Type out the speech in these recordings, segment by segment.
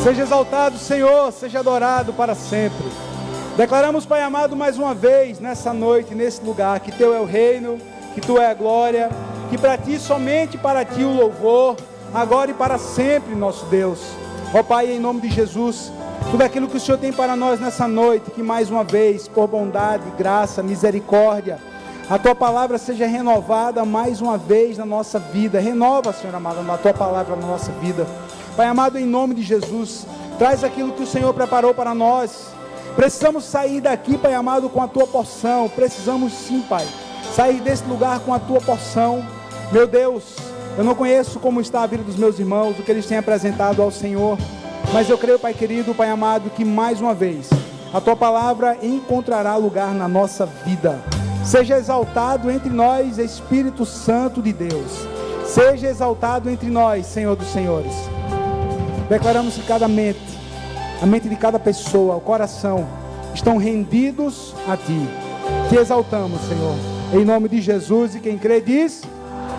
Seja exaltado, Senhor, seja adorado para sempre. Declaramos, Pai amado, mais uma vez, nessa noite, nesse lugar, que Teu é o reino, que Tu é a glória, que para Ti, somente para Ti o louvor, agora e para sempre, nosso Deus. Ó Pai, em nome de Jesus, tudo aquilo que o Senhor tem para nós nessa noite, que mais uma vez, por bondade, graça, misericórdia, a Tua palavra seja renovada mais uma vez na nossa vida. Renova, Senhor amado, a Tua palavra na nossa vida. Pai amado, em nome de Jesus, traz aquilo que o Senhor preparou para nós. Precisamos sair daqui, Pai amado, com a Tua porção. Precisamos sim, Pai, sair desse lugar com a Tua porção. Meu Deus, eu não conheço como está a vida dos meus irmãos, o que eles têm apresentado ao Senhor, mas eu creio, Pai querido, Pai amado, que mais uma vez a Tua palavra encontrará lugar na nossa vida. Seja exaltado entre nós, Espírito Santo de Deus. Seja exaltado entre nós, Senhor dos Senhores. Declaramos que cada mente, a mente de cada pessoa, o coração, estão rendidos a Ti. Te exaltamos, Senhor, em nome de Jesus. E quem crê diz: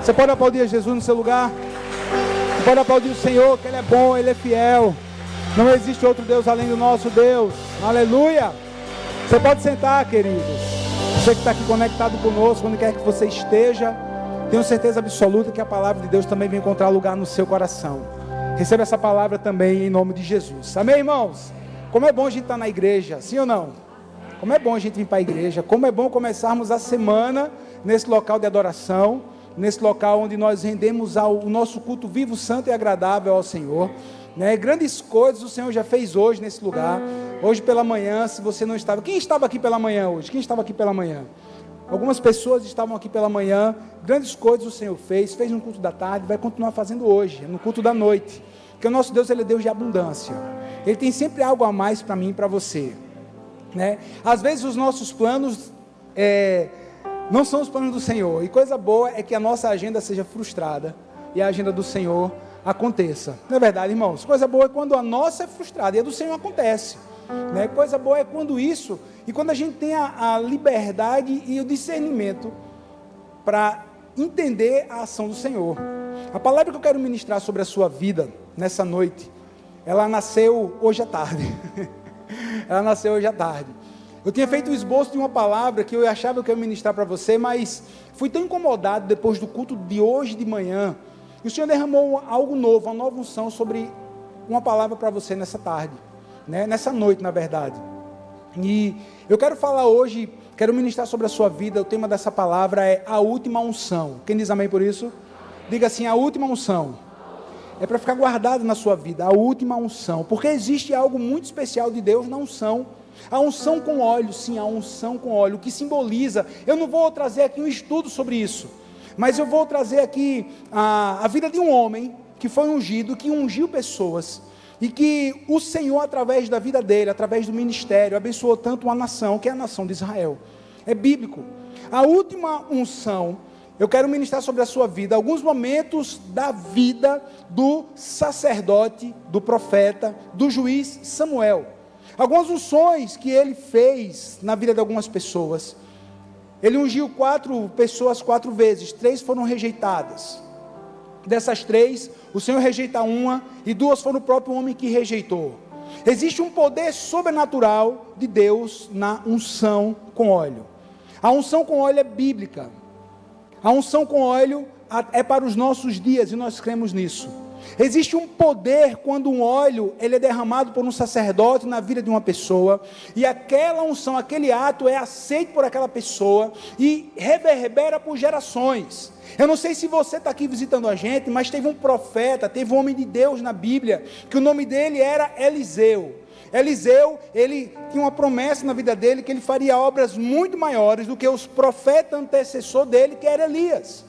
você pode aplaudir a Jesus no seu lugar? Você pode aplaudir o Senhor, que Ele é bom, Ele é fiel. Não existe outro Deus além do nosso Deus. Aleluia. Você pode sentar, queridos. Você que está aqui conectado conosco, onde quer que você esteja, tenho certeza absoluta que a palavra de Deus também vai encontrar lugar no seu coração. Receba essa palavra também em nome de Jesus. Amém, irmãos? Como é bom a gente estar na igreja, sim ou não? Como é bom a gente vir para a igreja. Como é bom começarmos a semana nesse local de adoração, nesse local onde nós rendemos o nosso culto vivo, santo e agradável ao Senhor. Grandes coisas o Senhor já fez hoje nesse lugar. Hoje pela manhã, se você não estava... Quem estava aqui pela manhã hoje? Quem estava aqui pela manhã? Algumas pessoas estavam aqui pela manhã. Grandes coisas o Senhor fez no culto da tarde, vai continuar fazendo hoje, no culto da noite. Porque o nosso Deus, Ele é Deus de abundância. Ele tem sempre algo a mais para mim e para você. Às vezes os nossos planos não são os planos do Senhor. E coisa boa é que a nossa agenda seja frustrada e a agenda do Senhor aconteça. Não é verdade, irmãos? Coisa boa é quando a nossa é frustrada e a do Senhor acontece. Coisa boa é quando isso, e quando a gente tem a liberdade e o discernimento para entender a ação do Senhor. A palavra que eu quero ministrar sobre a sua vida nessa noite, ela nasceu hoje à tarde. Ela nasceu hoje à tarde. Eu tinha feito o esboço de uma palavra que eu achava que eu ia ministrar para você, mas fui tão incomodado depois do culto de hoje de manhã, e o Senhor derramou algo novo, uma nova unção sobre uma palavra para você nessa tarde, nessa noite, na verdade. E eu quero falar hoje, quero ministrar sobre a sua vida. O tema dessa palavra é a última unção. Quem diz amém por isso? Diga assim: a última unção. É para ficar guardado na sua vida, a última unção, porque existe algo muito especial de Deus na unção. A unção com óleo, sim, a unção com óleo, o que simboliza. Eu não vou trazer aqui um estudo sobre isso, mas eu vou trazer aqui a vida de um homem que foi ungido, que ungiu pessoas, e que o Senhor, através da vida dele, através do ministério, abençoou tanto uma nação, que é a nação de Israel. É bíblico. A última unção, eu quero ministrar sobre a sua vida, alguns momentos da vida do sacerdote, do profeta, do juiz Samuel. Algumas unções que ele fez na vida de algumas pessoas. Ele ungiu 4 pessoas 4 vezes, 3 foram rejeitadas. Dessas 3, o Senhor rejeita uma, e 2 foram o próprio homem que rejeitou. Existe um poder sobrenatural de Deus na unção com óleo. A unção com óleo é bíblica. A unção com óleo é para os nossos dias, e nós cremos nisso. Existe um poder quando um óleo ele é derramado por um sacerdote na vida de uma pessoa, e aquela unção, aquele ato é aceito por aquela pessoa e reverbera por gerações. Eu não sei se você está aqui visitando a gente, mas teve um profeta, teve um homem de Deus na Bíblia, que o nome dele era Eliseu. Eliseu, ele tinha uma promessa na vida dele, que ele faria obras muito maiores do que os profetas antecessor dele, que era Elias.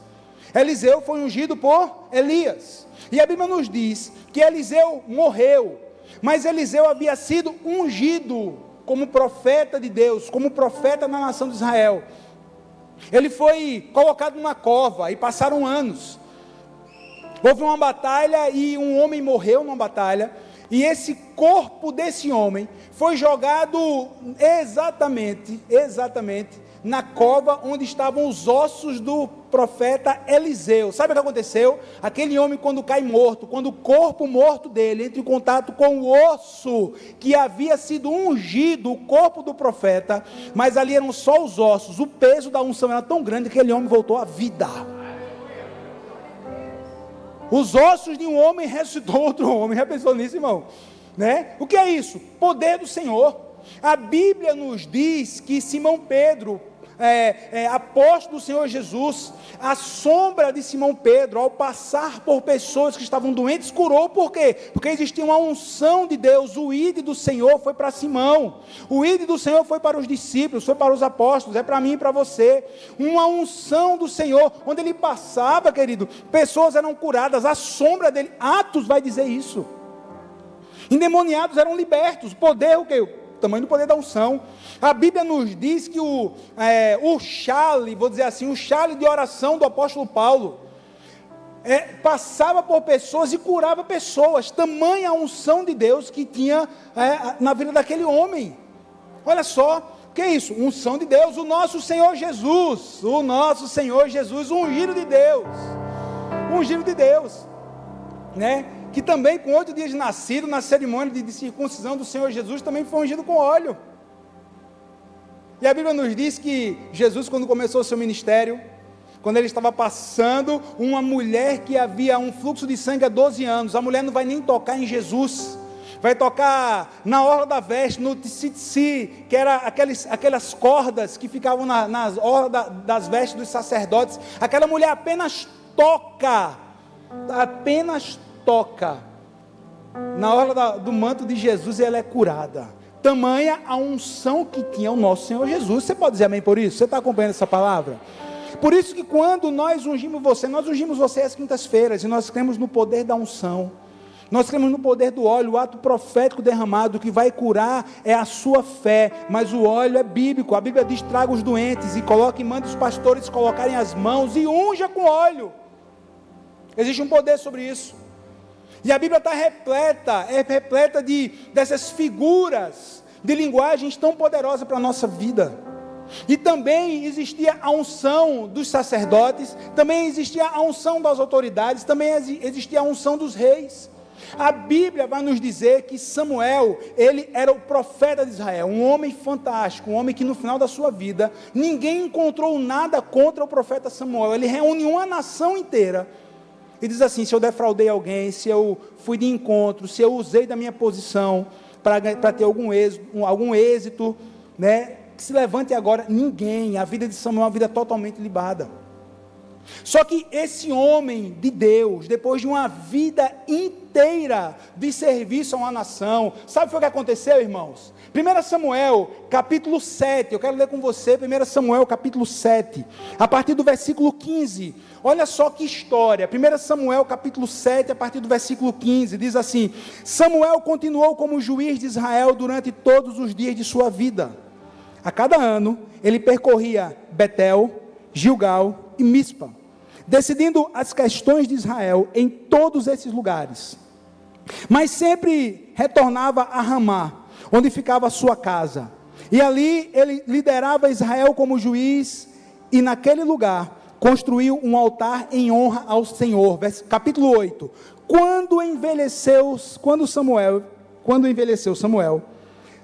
Eliseu foi ungido por Elias, e a Bíblia nos diz que Eliseu morreu, mas Eliseu havia sido ungido como profeta de Deus, como profeta na nação de Israel. Ele foi colocado numa cova, e passaram anos, houve uma batalha, e um homem morreu numa batalha, e esse corpo desse homem foi jogado exatamente na cova onde estavam os ossos do profeta Eliseu. Sabe o que aconteceu? Aquele homem, quando cai morto, quando o corpo morto dele entra em contato com o osso que havia sido ungido, o corpo do profeta, mas ali eram só os ossos, o peso da unção era tão grande que aquele homem voltou à vida. Os ossos de um homem ressuscitou outro homem. Já pensou nisso, irmão? Né? O que é isso? Poder do Senhor. A Bíblia nos diz que Simão Pedro, apóstolo do Senhor Jesus, a sombra de Simão Pedro, ao passar por pessoas que estavam doentes, curou. Por quê? Porque existia uma unção de Deus. O ide do Senhor foi para Simão, o ide do Senhor foi para os discípulos, foi para os apóstolos, é para mim e para você. Uma unção do Senhor, onde ele passava, querido, pessoas eram curadas, a sombra dele. Atos vai dizer isso. Endemoniados eram libertos. Poder, o quê? O tamanho do poder da unção. A Bíblia nos diz que o chale, vou dizer assim, o chale de oração do apóstolo Paulo, passava por pessoas e curava pessoas. Tamanha a unção de Deus que tinha na vida daquele homem. Olha só, o que é isso? Unção de Deus. O nosso Senhor Jesus, o ungido de Deus, ungido de Deus, né? Que também com 8 dias de nascido, na cerimônia de circuncisão do Senhor Jesus, também foi ungido com óleo. E a Bíblia nos diz que Jesus, quando começou o seu ministério, quando ele estava passando, uma mulher que havia um fluxo de sangue há 12 anos, a mulher não vai nem tocar em Jesus, vai tocar na orla da veste, no tsi, que era aquelas cordas que ficavam nas orlas das vestes dos sacerdotes. Aquela mulher apenas toca na orla do manto de Jesus e ela é curada. Tamanha a unção que tinha o nosso Senhor Jesus. Você pode dizer amém por isso? Você está acompanhando essa palavra? Por isso que quando nós ungimos você às quintas-feiras, e nós cremos no poder da unção, nós cremos no poder do óleo. O ato profético derramado que vai curar é a sua fé, mas o óleo é bíblico. A Bíblia diz: traga os doentes e manda os pastores colocarem as mãos e unja com óleo. Existe um poder sobre isso. E a Bíblia está repleta dessas figuras de linguagens tão poderosas para a nossa vida. E também existia a unção dos sacerdotes, também existia a unção das autoridades, também existia a unção dos reis. A Bíblia vai nos dizer que Samuel, ele era o profeta de Israel, um homem fantástico, um homem que no final da sua vida, ninguém encontrou nada contra o profeta Samuel. Ele reúne uma nação inteira e diz assim: se eu defraudei alguém, se eu fui de encontro, se eu usei da minha posição para ter algum êxito, né, que se levante agora. Ninguém. A vida de Samuel é uma vida totalmente libada. Só que esse homem de Deus, depois de uma vida inteira de serviço a uma nação, sabe o que foi que aconteceu, irmãos? 1 Samuel, capítulo 7, eu quero ler com você, 1 Samuel, capítulo 7, a partir do versículo 15, olha só que história. 1 Samuel, capítulo 7, a partir do versículo 15, diz assim: Samuel continuou como juiz de Israel durante todos os dias de sua vida. A cada ano, ele percorria Betel, Gilgal e Mispa, decidindo as questões de Israel em todos esses lugares. Mas sempre retornava a Ramá, onde ficava a sua casa. E ali ele liderava Israel como juiz, e naquele lugar construiu um altar em honra ao Senhor. Capítulo 8. Quando envelheceu Samuel,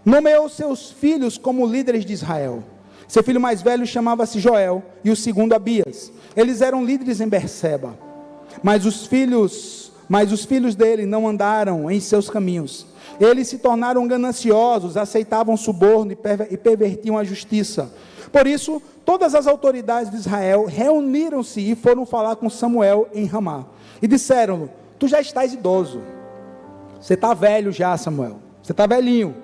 nomeou seus filhos como líderes de Israel. Seu filho mais velho chamava-se Joel, e o segundo Abias. Eles eram líderes em Berseba. Mas os filhos dele não andaram em seus caminhos. Eles se tornaram gananciosos, aceitavam suborno e pervertiam a justiça. Por isso, todas as autoridades de Israel reuniram-se e foram falar com Samuel em Ramá. E disseram: tu já estás idoso. Você está velho já, Samuel. Você está velhinho.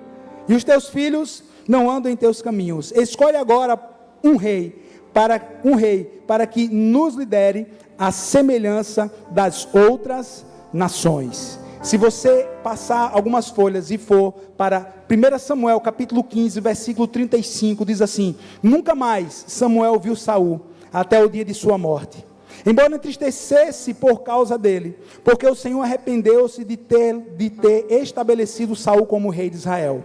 E os teus filhos não andam em teus caminhos. Escolhe agora um rei para que nos lidere à semelhança das outras nações. Se você passar algumas folhas e for para 1 Samuel capítulo 15, versículo 35, diz assim: nunca mais Samuel viu Saul até o dia de sua morte, embora entristecesse por causa dele, porque o Senhor arrependeu-se de ter estabelecido Saul como rei de Israel.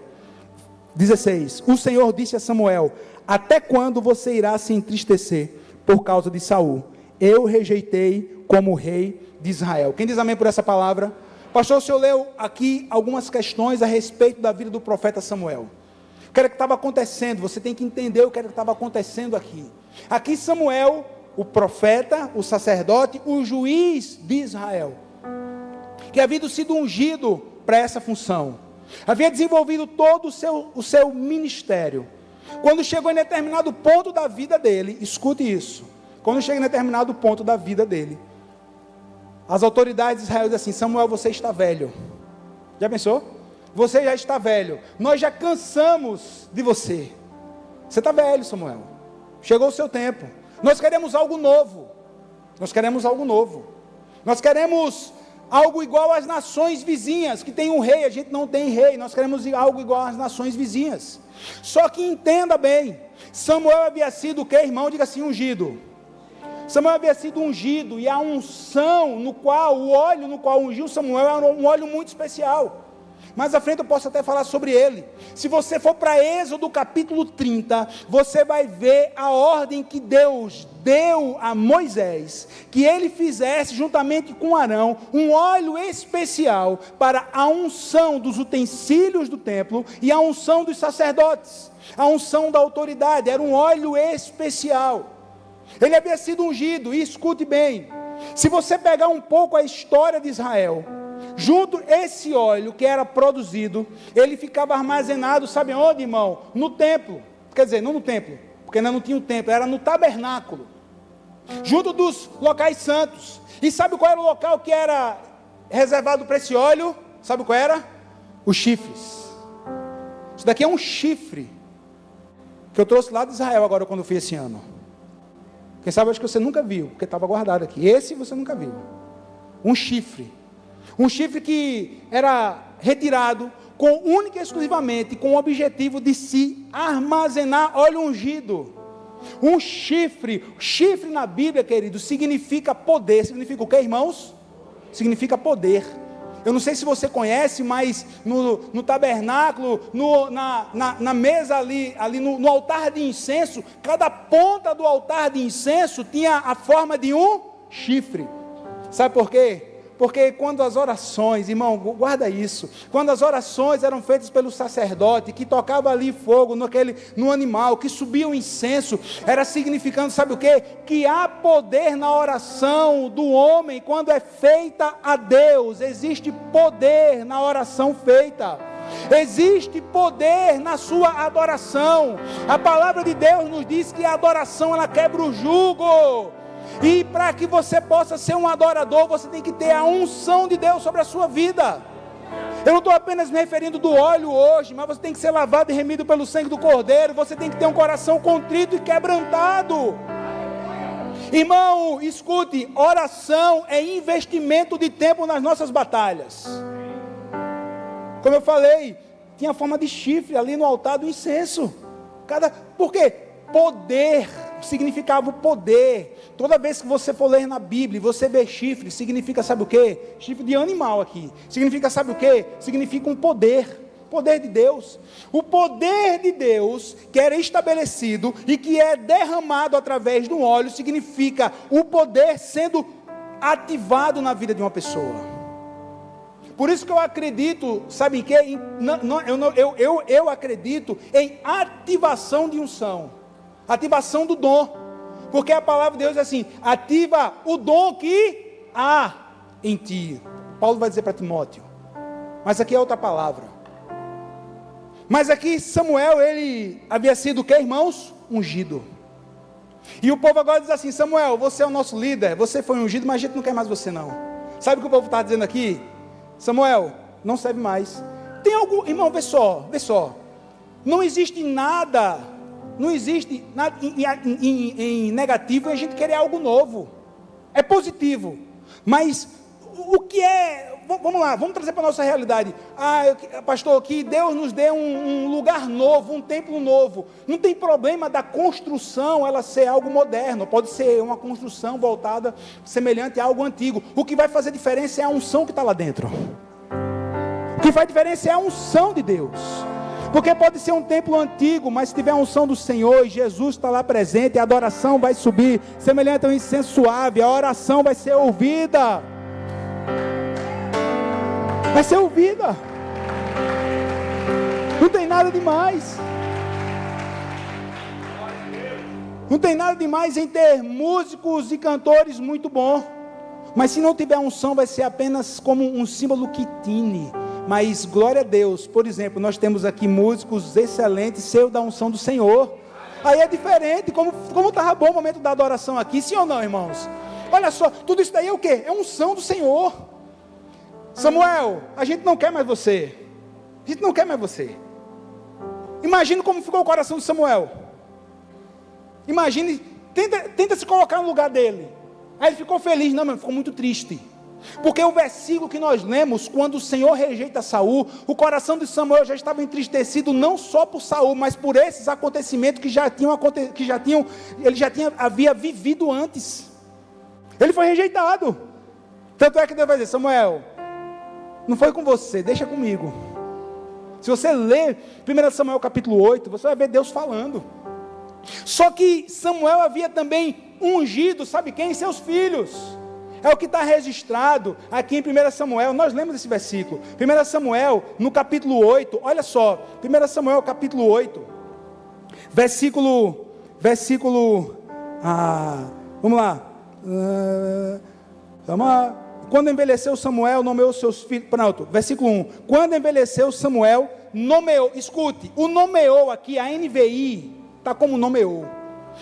16. O Senhor disse a Samuel: até quando você irá se entristecer por causa de Saul? Eu rejeitei como rei de Israel. Quem diz amém por essa palavra? Pastor, o senhor leu aqui algumas questões a respeito da vida do profeta Samuel. O que era que estava acontecendo? Você tem que entender o que era que estava acontecendo aqui. Aqui Samuel, o profeta, o sacerdote, o juiz de Israel, que havia sido ungido para essa função, havia desenvolvido todo o seu ministério. Quando chegou em determinado ponto da vida dele, escute isso, quando chega em determinado ponto da vida dele, as autoridades de Israel dizem assim: Samuel, você está velho. Já pensou? Você já está velho, nós já cansamos de você. Você está velho, Samuel, chegou o seu tempo. Nós queremos algo novo. Nós queremos algo novo. Nós queremos algo igual às nações vizinhas, que tem um rei, a gente não tem rei. Nós queremos algo igual às nações vizinhas. Só que entenda bem, Samuel havia sido o que, irmão? Diga assim: ungido. Samuel havia sido ungido, e a unção no qual, o óleo no qual ungiu Samuel era um óleo muito especial. Mais à frente eu posso até falar sobre ele. Se você for para Êxodo capítulo 30, você vai ver a ordem que Deus deu a Moisés, que ele fizesse juntamente com Arão, um óleo especial para a unção dos utensílios do templo e a unção dos sacerdotes, a unção da autoridade. Era um óleo especial. Ele havia sido ungido, e escute bem, se você pegar um pouco a história de Israel, junto esse óleo que era produzido, ele ficava armazenado, sabe onde, irmão? No templo. Quer dizer, não no templo, porque ainda não tinha o templo, era no tabernáculo, junto dos locais santos. E sabe qual era o local que era reservado para esse óleo? Sabe qual era? Os chifres. Isso daqui é um chifre que eu trouxe lá de Israel agora quando eu fui esse ano. Quem sabe acho que você nunca viu, porque estava guardado aqui. Esse você nunca viu. Um chifre que era retirado única e exclusivamente com o objetivo de se armazenar óleo ungido. Um chifre na Bíblia, querido, significa poder. Significa o que, irmãos? Significa poder. Eu não sei se você conhece, mas no tabernáculo, na mesa ali no altar de incenso, cada ponta do altar de incenso tinha a forma de um chifre. Sabe por quê? Porque quando as orações, irmão, guarda isso, quando as orações eram feitas pelo sacerdote, que tocava ali fogo no animal, que subia o incenso, era significando, sabe o quê? Que há poder na oração do homem, quando é feita a Deus. Existe poder na oração feita, existe poder na sua adoração. A palavra de Deus nos diz que a adoração, ela quebra o jugo. E para que você possa ser um adorador, você tem que ter a unção de Deus sobre a sua vida. Eu não estou apenas me referindo do óleo hoje, mas você tem que ser lavado e remido pelo sangue do Cordeiro. Você tem que ter um coração contrito e quebrantado. Irmão, escute, oração é investimento de tempo nas nossas batalhas. Como eu falei, tinha forma de chifre ali no altar do incenso. Por quê? Poder, significava o poder. Toda vez que você for ler na Bíblia, você vê chifre, significa, sabe o que? Chifre de animal aqui, significa, sabe o que? Significa um poder de Deus. O poder de Deus, que era estabelecido e que é derramado através do óleo, significa o poder sendo ativado na vida de uma pessoa. Por isso que eu acredito, sabe em quê? Eu acredito em ativação de unção. Ativação do dom, porque a palavra de Deus é assim: ativa o dom que há em ti. Paulo vai dizer para Timóteo, mas aqui é outra palavra. Mas aqui Samuel, ele havia sido o que, irmãos? Ungido. E o povo agora diz assim: Samuel, você é o nosso líder, você foi ungido, mas a gente não quer mais você não. Sabe o que o povo está dizendo aqui? Samuel, não serve mais. Tem algo, irmão, vê só, não existe nada em negativo em a gente querer algo novo. É positivo, mas o que é, vamos lá, vamos trazer para a nossa realidade. Pastor, que Deus nos dê um lugar novo, um templo novo. Não tem problema da construção ela ser algo moderno, pode ser uma construção voltada, semelhante a algo antigo. O que vai fazer diferença é a unção que está lá dentro. O que faz diferença é a unção de Deus. Porque pode ser um templo antigo, mas se tiver a unção do Senhor e Jesus está lá presente, a adoração vai subir, semelhante a um incenso suave, a oração vai ser ouvida. Vai ser ouvida. Não tem nada demais. Não tem nada demais em ter músicos e cantores muito bons. Mas se não tiver unção, vai ser apenas como um símbolo que tine. Mas glória a Deus, por exemplo, nós temos aqui músicos excelentes, cheios da unção do Senhor. Aí é diferente, como estava bom o momento da adoração aqui, sim ou não, irmãos? Olha só, tudo isso daí é o quê? É unção do Senhor. Samuel, a gente não quer mais você. A gente não quer mais você. Imagina como ficou o coração de Samuel. Imagine, tenta se colocar no lugar dele. Aí ele ficou feliz, não, mas ficou muito triste. Porque o versículo que nós lemos, quando o Senhor rejeita Saul, o coração de Samuel já estava entristecido não só por Saul, mas por esses acontecimentos que ele já havia vivido antes. Ele foi rejeitado. Tanto é que Deus vai dizer: Samuel, não foi com você, deixa comigo. Se você ler 1 Samuel capítulo 8, você vai ver Deus falando. Só que Samuel havia também ungido, sabe quem? Seus filhos. É o que está registrado aqui em 1 Samuel. Nós lemos esse versículo. 1 Samuel, no capítulo 8, olha só. 1 Samuel, capítulo 8, versículo, vamos lá. Quando envelheceu Samuel, nomeou seus filhos. Pronto, versículo 1. Quando envelheceu Samuel, nomeou. Escute, o nomeou aqui, a NVI, está como nomeou.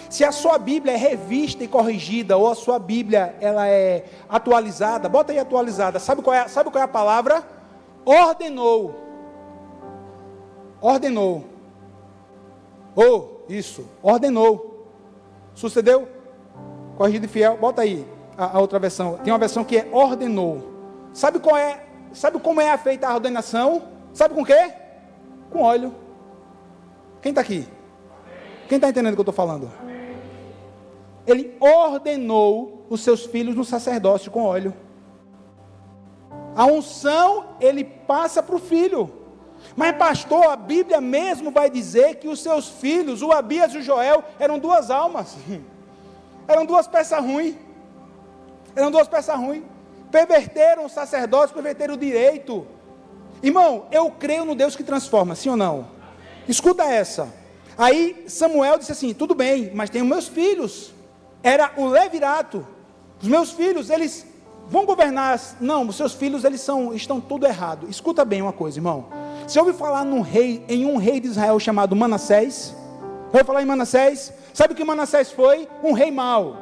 Se a sua Bíblia é revista e corrigida, ou a sua Bíblia ela é atualizada, bota aí atualizada. Sabe qual é a palavra? Ordenou. Ordenou. Isso, ordenou. Sucedeu? Corrigido e fiel, bota aí a outra versão. Tem uma versão que é ordenou. Sabe como é feita a ordenação? Sabe com o quê? Com óleo. Quem está aqui? Quem está entendendo o que eu estou falando? Ele ordenou os seus filhos no sacerdócio com óleo. A unção ele passa para o filho. Mas pastor, a Bíblia mesmo vai dizer que os seus filhos, o Abias e o Joel, eram duas almas. Eram duas peças ruins. Perverteram o sacerdócio, perverteram o direito. Irmão, eu creio no Deus que transforma, sim ou não? Escuta essa. Aí Samuel disse assim: tudo bem, mas tenho meus filhos. Era o levirato. Os meus filhos, eles vão governar. Não, os seus filhos, estão tudo errado. Escuta bem uma coisa, irmão. Você ouviu falar em um rei de Israel chamado Manassés? Ouviu falar em Manassés? Sabe o que Manassés foi? Um rei mau.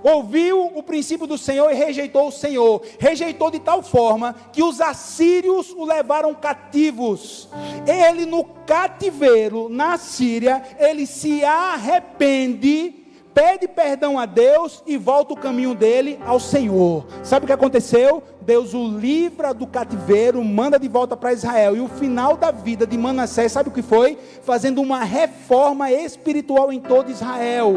Ouviu o princípio do Senhor e rejeitou o Senhor. Rejeitou de tal forma que os assírios o levaram cativos. Ele no cativeiro, na Síria, ele se arrepende, pede perdão a Deus e volta o caminho dele ao Senhor. Sabe o que aconteceu? Deus o livra do cativeiro, manda de volta para Israel. E o final da vida de Manassés, sabe o que foi? Fazendo uma reforma espiritual em todo Israel.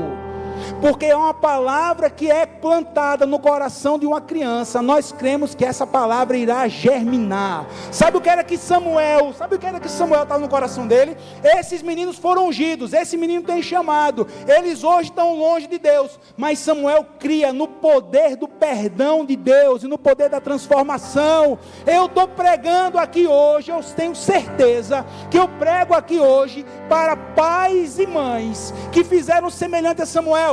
Porque é uma palavra que é plantada no coração de uma criança. Nós cremos que essa palavra irá germinar. Sabe o que era que Samuel estava no coração dele? Esses meninos foram ungidos, esse menino tem chamado, eles hoje estão longe de Deus, mas Samuel cria no poder do perdão de Deus e no poder da transformação. Eu estou pregando aqui hoje, eu tenho certeza que eu prego aqui hoje para pais e mães que fizeram semelhante a Samuel.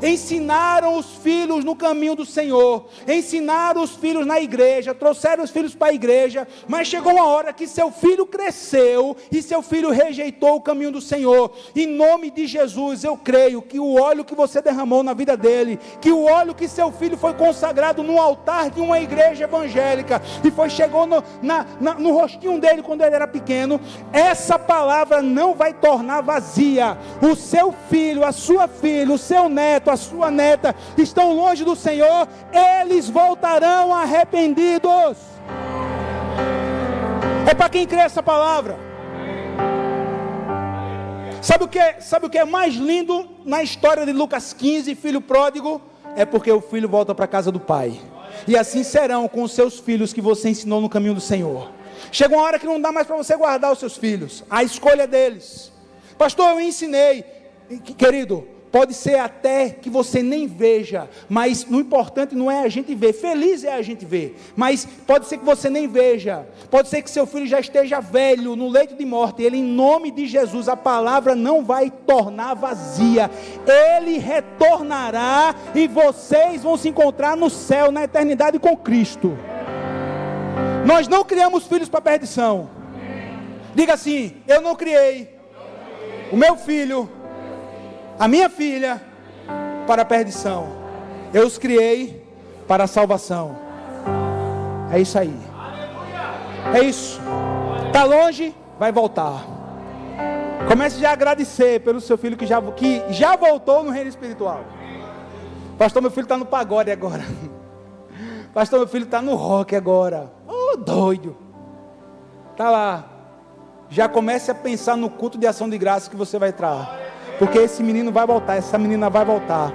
Ensinaram os filhos no caminho do Senhor, ensinaram os filhos na igreja, trouxeram os filhos para a igreja, mas chegou uma hora que seu filho cresceu e seu filho rejeitou o caminho do Senhor. Em nome de Jesus, eu creio que o óleo que você derramou na vida dele, que o óleo que seu filho foi consagrado no altar de uma igreja evangélica e chegou no rostinho dele quando ele era pequeno, essa palavra não vai tornar vazia. O seu filho, a sua filha, o seu neto, a sua neta estão longe do Senhor, eles voltarão arrependidos. É para quem crê essa palavra. Sabe o que é mais lindo na história de Lucas 15, filho pródigo? É porque o filho volta para a casa do pai. E assim serão com os seus filhos que você ensinou no caminho do Senhor. Chega uma hora que não dá mais para você guardar os seus filhos. A escolha deles. Pastor, eu ensinei. Querido, pode ser até que você nem veja, mas o importante não é a gente ver. Feliz é a gente ver, mas pode ser que você nem veja. Pode ser que seu filho já esteja velho, no leito de morte. Ele, em nome de Jesus, a palavra não vai tornar vazia. Ele retornará e vocês vão se encontrar no céu, na eternidade com Cristo. Nós não criamos filhos para perdição. Diga assim: eu não criei o meu filho, a minha filha, para a perdição. Eu os criei para a salvação. É isso aí. É isso. Está longe, vai voltar. Comece já a agradecer pelo seu filho que já voltou no reino espiritual. Pastor, meu filho está no pagode agora. Pastor, meu filho está no rock agora. Oh, doido. Está lá. Já comece a pensar no culto de ação de graça que você vai entrar. Porque esse menino vai voltar, essa menina vai voltar.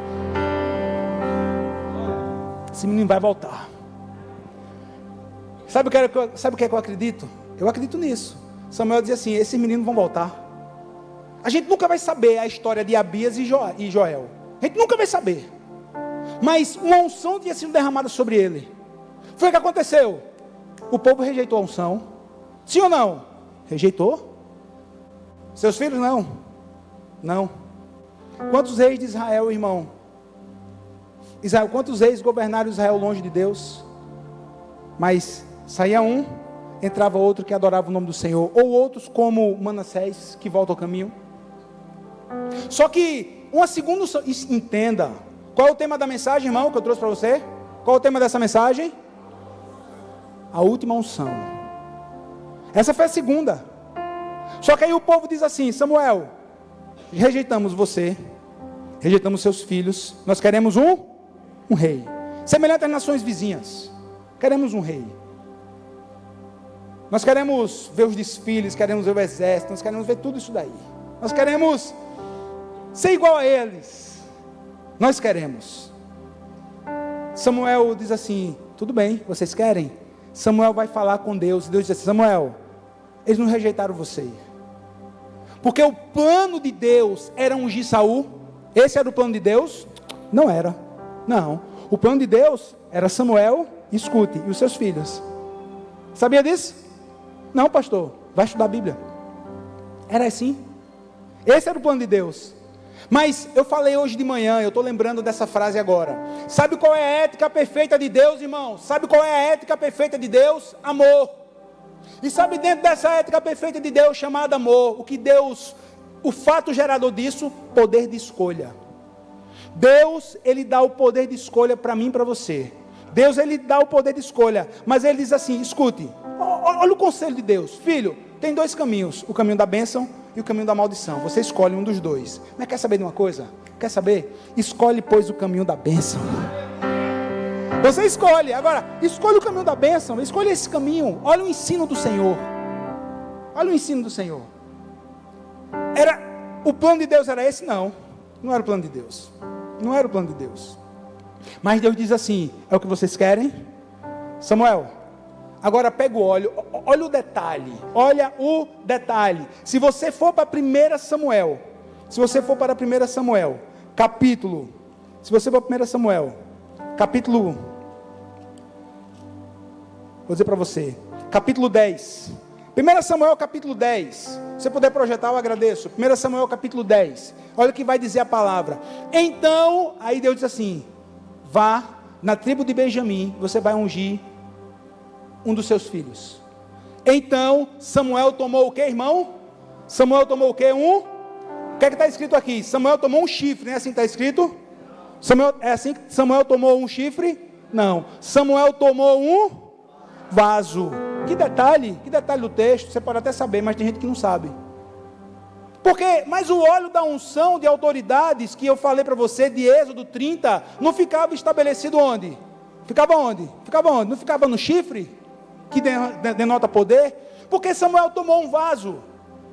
Esse menino vai voltar. Sabe o que é que eu acredito? Eu acredito nisso. Samuel dizia assim: esses meninos vão voltar. A gente nunca vai saber a história de Abias e Joel. A gente nunca vai saber. Mas uma unção tinha sido derramada sobre ele. Foi o que aconteceu. O povo rejeitou a unção. Sim ou não? Rejeitou. Seus filhos não. Não. Quantos reis de Israel, irmão? Quantos reis governaram Israel longe de Deus? Mas saía um, entrava outro que adorava o nome do Senhor. Ou outros como Manassés, que volta ao caminho. Só que uma segunda, entenda. Qual é o tema da mensagem, irmão, que eu trouxe para você? Qual é o tema dessa mensagem? A última unção. Essa foi a segunda. Só que aí o povo diz assim: Samuel, rejeitamos você, rejeitamos seus filhos, nós queremos um rei, semelhante às nações vizinhas. Queremos um rei. Nós queremos ver os desfiles, queremos ver o exército, nós queremos ver tudo isso daí. Nós queremos ser igual a eles. Nós queremos. Samuel diz assim: tudo bem, vocês querem? Samuel vai falar com Deus. Deus diz assim: Samuel, eles não rejeitaram você, porque o plano de Deus era ungir Saul. Esse era o plano de Deus? Não era. Não. O plano de Deus era Samuel, escute, e os seus filhos. Sabia disso? Não, pastor. Vai estudar a Bíblia. Era assim. Esse era o plano de Deus. Mas eu falei hoje de manhã, eu estou lembrando dessa frase agora. Sabe qual é a ética perfeita de Deus, irmão? Sabe qual é a ética perfeita de Deus? Amor. E sabe, dentro dessa ética perfeita de Deus, chamada amor, o que Deus, o fato gerador disso? Poder de escolha. Deus, Ele dá o poder de escolha para mim e para você. Deus, Ele dá o poder de escolha, mas Ele diz assim: escute, olha o conselho de Deus. Filho, tem dois caminhos, o caminho da bênção e o caminho da maldição. Você escolhe um dos dois. Mas quer saber de uma coisa? Quer saber? Escolhe, pois, o caminho da bênção. Você escolhe. Agora, escolhe o caminho da bênção. Escolhe esse caminho. Olha o ensino do Senhor. Olha o ensino do Senhor. O plano de Deus era esse? Não. Não era o plano de Deus. Não era o plano de Deus. Mas Deus diz assim: é o que vocês querem? Samuel, agora pega o óleo. Olha o detalhe. Olha o detalhe. Se você for para 1 Samuel. Se você for para 1 Samuel. Capítulo. Se você for para 1 Samuel. Capítulo. Vou dizer para você. Capítulo 10. 1 Samuel capítulo 10. Se você puder projetar, eu agradeço. 1 Samuel capítulo 10. Olha o que vai dizer a palavra. Então, aí Deus diz assim: vá na tribo de Benjamim, você vai ungir um dos seus filhos. Então, Samuel tomou o que, irmão? Samuel tomou o que? O que está escrito aqui? Samuel tomou um chifre, não é assim que está escrito? É assim que Samuel tomou um chifre? Não. Samuel tomou um vaso. Que detalhe do texto, você pode até saber, mas tem gente que não sabe. Mas o óleo da unção de autoridades, que eu falei para você, de Êxodo 30, não ficava estabelecido onde? Ficava onde? Não ficava no chifre, que denota poder? Porque Samuel tomou um vaso.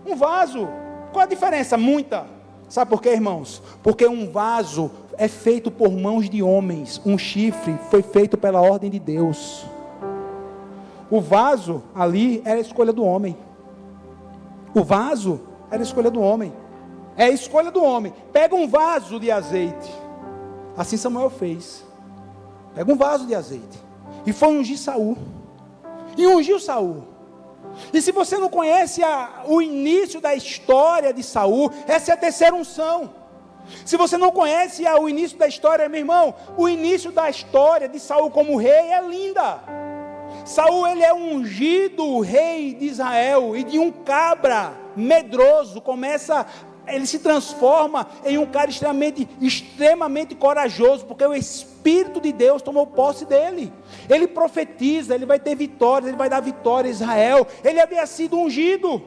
Um vaso. Qual a diferença? Muita. Sabe por quê, irmãos? Porque um vaso é feito por mãos de homens. Um chifre foi feito pela ordem de Deus. o vaso ali era a escolha do homem. O vaso era a escolha do homem. É a escolha do homem. Pega um vaso de azeite. Assim Samuel fez. Pega um vaso de azeite. E foi ungir Saul. E ungiu Saul. E se você não conhece o início da história de Saul, essa é a terceira unção. Se você não conhece o início da história, meu irmão, o início da história de Saul como rei é linda. Saul, ele é ungido rei de Israel, e de um cabra medroso, ele se transforma em um cara extremamente corajoso, porque o Espírito de Deus tomou posse dele. Ele profetiza, ele vai ter vitórias, ele vai dar vitória a Israel. Ele havia sido ungido.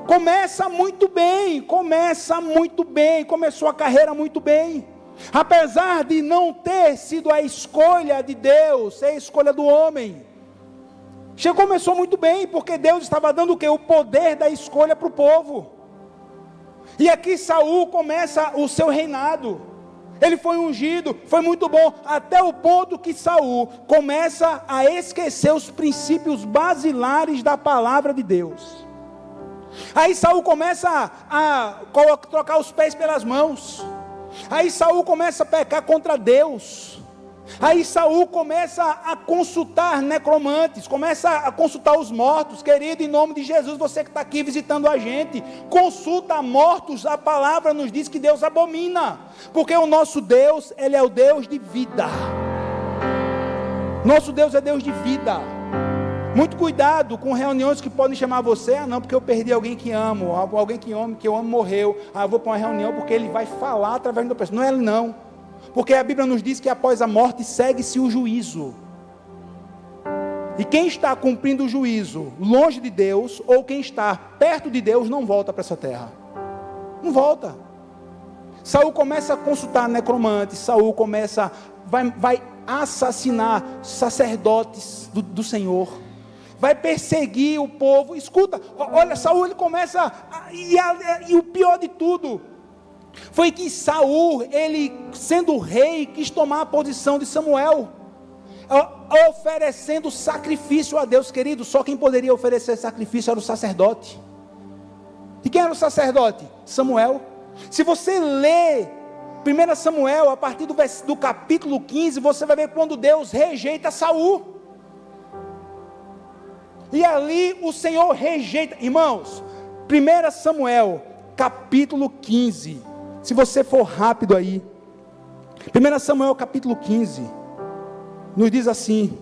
Começa muito bem, começou a carreira muito bem. Apesar de não ter sido a escolha de Deus, ser a escolha do homem. Começou muito bem, porque Deus estava dando o quê? O poder da escolha para o povo. E aqui Saul começa o seu reinado. Ele foi ungido, foi muito bom, até o ponto que Saul começa a esquecer os princípios basilares da palavra de Deus. Aí Saul começa a trocar os pés pelas mãos. Aí Saul começa a pecar contra Deus. Aí Saul começa a consultar necromantes, começa a consultar os mortos. Querido, em nome de Jesus, você que está aqui visitando a gente, consulta mortos. A palavra nos diz que Deus abomina, porque o nosso Deus, Ele é o Deus de vida. Nosso Deus é Deus de vida. Muito cuidado com reuniões que podem chamar você, não, porque eu perdi alguém que amo, alguém que eu amo morreu, eu vou para uma reunião porque ele vai falar através da pessoa. Não é ele não, porque a Bíblia nos diz que após a morte segue-se o juízo, e quem está cumprindo o juízo longe de Deus, ou quem está perto de Deus, não volta para essa terra, não volta. Saul começa a consultar necromantes, Saul vai assassinar sacerdotes do Senhor, vai perseguir o povo. Escuta, olha, Saul, ele começa, e o pior de tudo, foi que Saul, ele sendo rei, quis tomar a posição de Samuel, oferecendo sacrifício a Deus. Querido, só quem poderia oferecer sacrifício era o sacerdote. E quem era o sacerdote? Samuel. Se você lê 1 Samuel, a partir do capítulo 15, você vai ver quando Deus rejeita Saul. E ali o Senhor rejeita. Irmãos, 1 Samuel, capítulo 15. Se você for rápido aí. 1 Samuel, capítulo 15. Nos diz assim.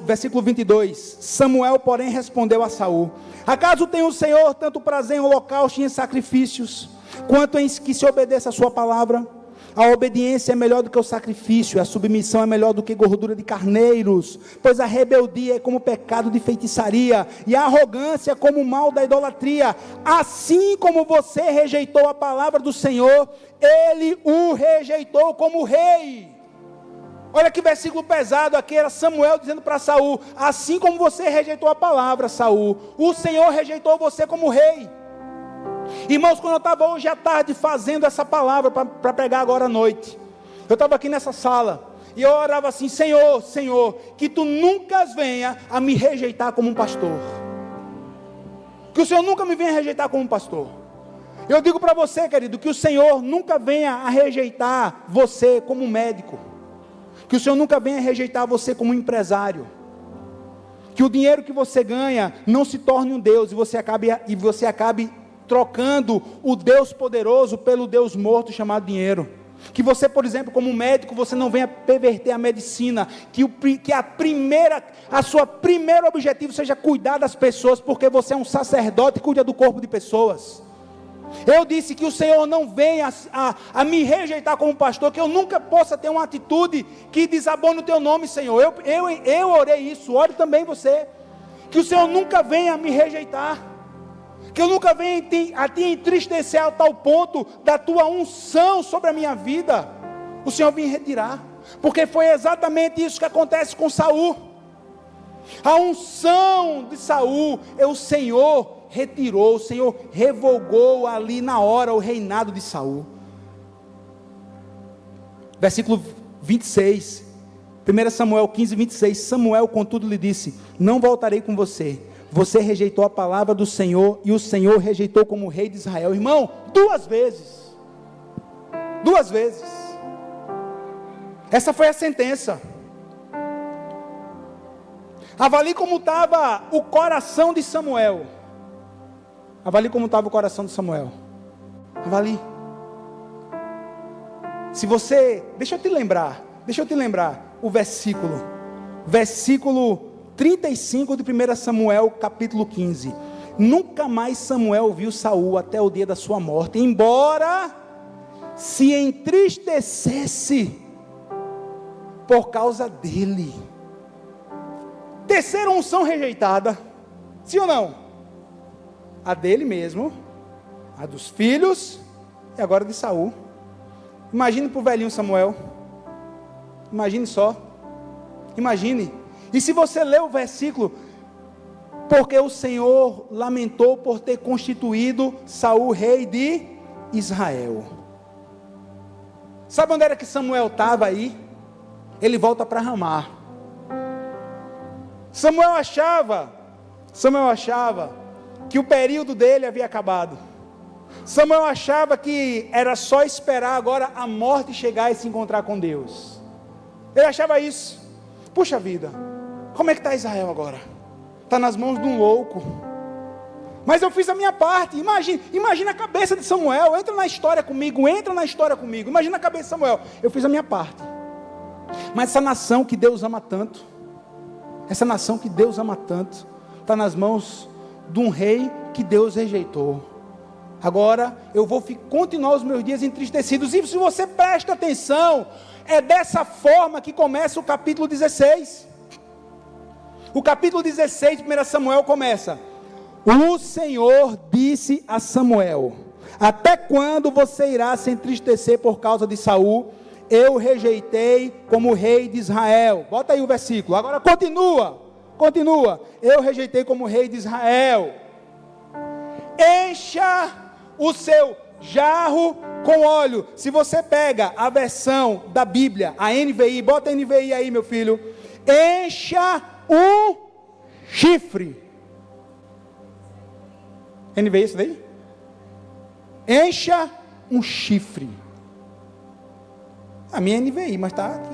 Versículo 22, Samuel, porém, respondeu a Saul: acaso tem o Senhor tanto prazer em holocausto e em sacrifícios, quanto em que se obedeça a sua palavra? A obediência é melhor do que o sacrifício, a submissão é melhor do que gordura de carneiros, pois a rebeldia é como pecado de feitiçaria, e a arrogância como o mal da idolatria. Assim como você rejeitou a palavra do Senhor, ele o rejeitou como rei. Olha que versículo pesado aqui, era Samuel dizendo para Saul: assim como você rejeitou a palavra, Saul, o Senhor rejeitou você como rei. Irmãos, quando eu estava hoje à tarde fazendo essa palavra para pregar agora à noite, eu estava aqui nessa sala, e eu orava assim: Senhor, Senhor, que Tu nunca venha a me rejeitar como um pastor, que o Senhor nunca me venha a rejeitar como um pastor. Eu digo para você, querido, que o Senhor nunca venha a rejeitar você como um médico, que o Senhor nunca venha a rejeitar você como um empresário, que o dinheiro que você ganha não se torne um Deus, e você acabe trocando o Deus poderoso pelo Deus morto chamado dinheiro. Que você, por exemplo, como médico, você não venha perverter a medicina, que a sua primeiro objetivo seja cuidar das pessoas, porque você é um sacerdote e cuida do corpo de pessoas. Eu disse que o Senhor não venha a me rejeitar como pastor, que eu nunca possa ter uma atitude que desabone o Teu nome, Senhor. Eu orei isso, ore também você, que o Senhor nunca venha a me rejeitar, que eu nunca venha a te entristecer a tal ponto da Tua unção sobre a minha vida, o Senhor vem retirar, porque foi exatamente isso que acontece com Saul. A unção de Saul é o Senhor retirou, o Senhor revogou ali na hora o reinado de Saul. Versículo 26, 1 Samuel 15, 26, Samuel contudo lhe disse, não voltarei com você, você rejeitou a palavra do Senhor, e o Senhor rejeitou como rei de Israel. Irmão, 2 vezes, essa foi a sentença. Avalie como estava o coração de Samuel. Avalie. Se você, deixa eu te lembrar o versículo 35 de 1 Samuel capítulo 15. Nunca mais Samuel viu Saul até o dia da sua morte, embora se entristecesse por causa dele. Terceira unção rejeitada, sim ou não? A dele mesmo, a dos filhos e agora de Saul. Imagine para o velhinho Samuel, imagine só, e se você ler o versículo, porque o Senhor lamentou por ter constituído Saul rei de Israel. Sabe onde era que Samuel estava aí? Ele volta para Ramá. Samuel achava que o período dele havia acabado. Samuel achava que era só esperar agora a morte chegar e se encontrar com Deus. Ele achava isso. Puxa vida, como é que está Israel agora? Está nas mãos de um louco. Mas eu fiz a minha parte. Imagina a cabeça de Samuel. Entra na história comigo. Imagina a cabeça de Samuel. Eu fiz a minha parte. Mas essa nação que Deus ama tanto, está nas mãos de um rei que Deus rejeitou. Agora eu vou continuar os meus dias entristecidos. E se você presta atenção, é dessa forma que começa o capítulo 16. O capítulo 16 de 1 Samuel começa: o Senhor disse a Samuel, até quando você irá se entristecer por causa de Saul? Eu rejeitei como rei de Israel. Bota aí o versículo, agora continua, eu rejeitei como rei de Israel. Encha o seu jarro com óleo. Se você pega a versão da Bíblia, a NVI, bota a NVI aí, meu filho. Encha um chifre. NVI isso daí? Encha um chifre. A minha é NVI, mas está aqui.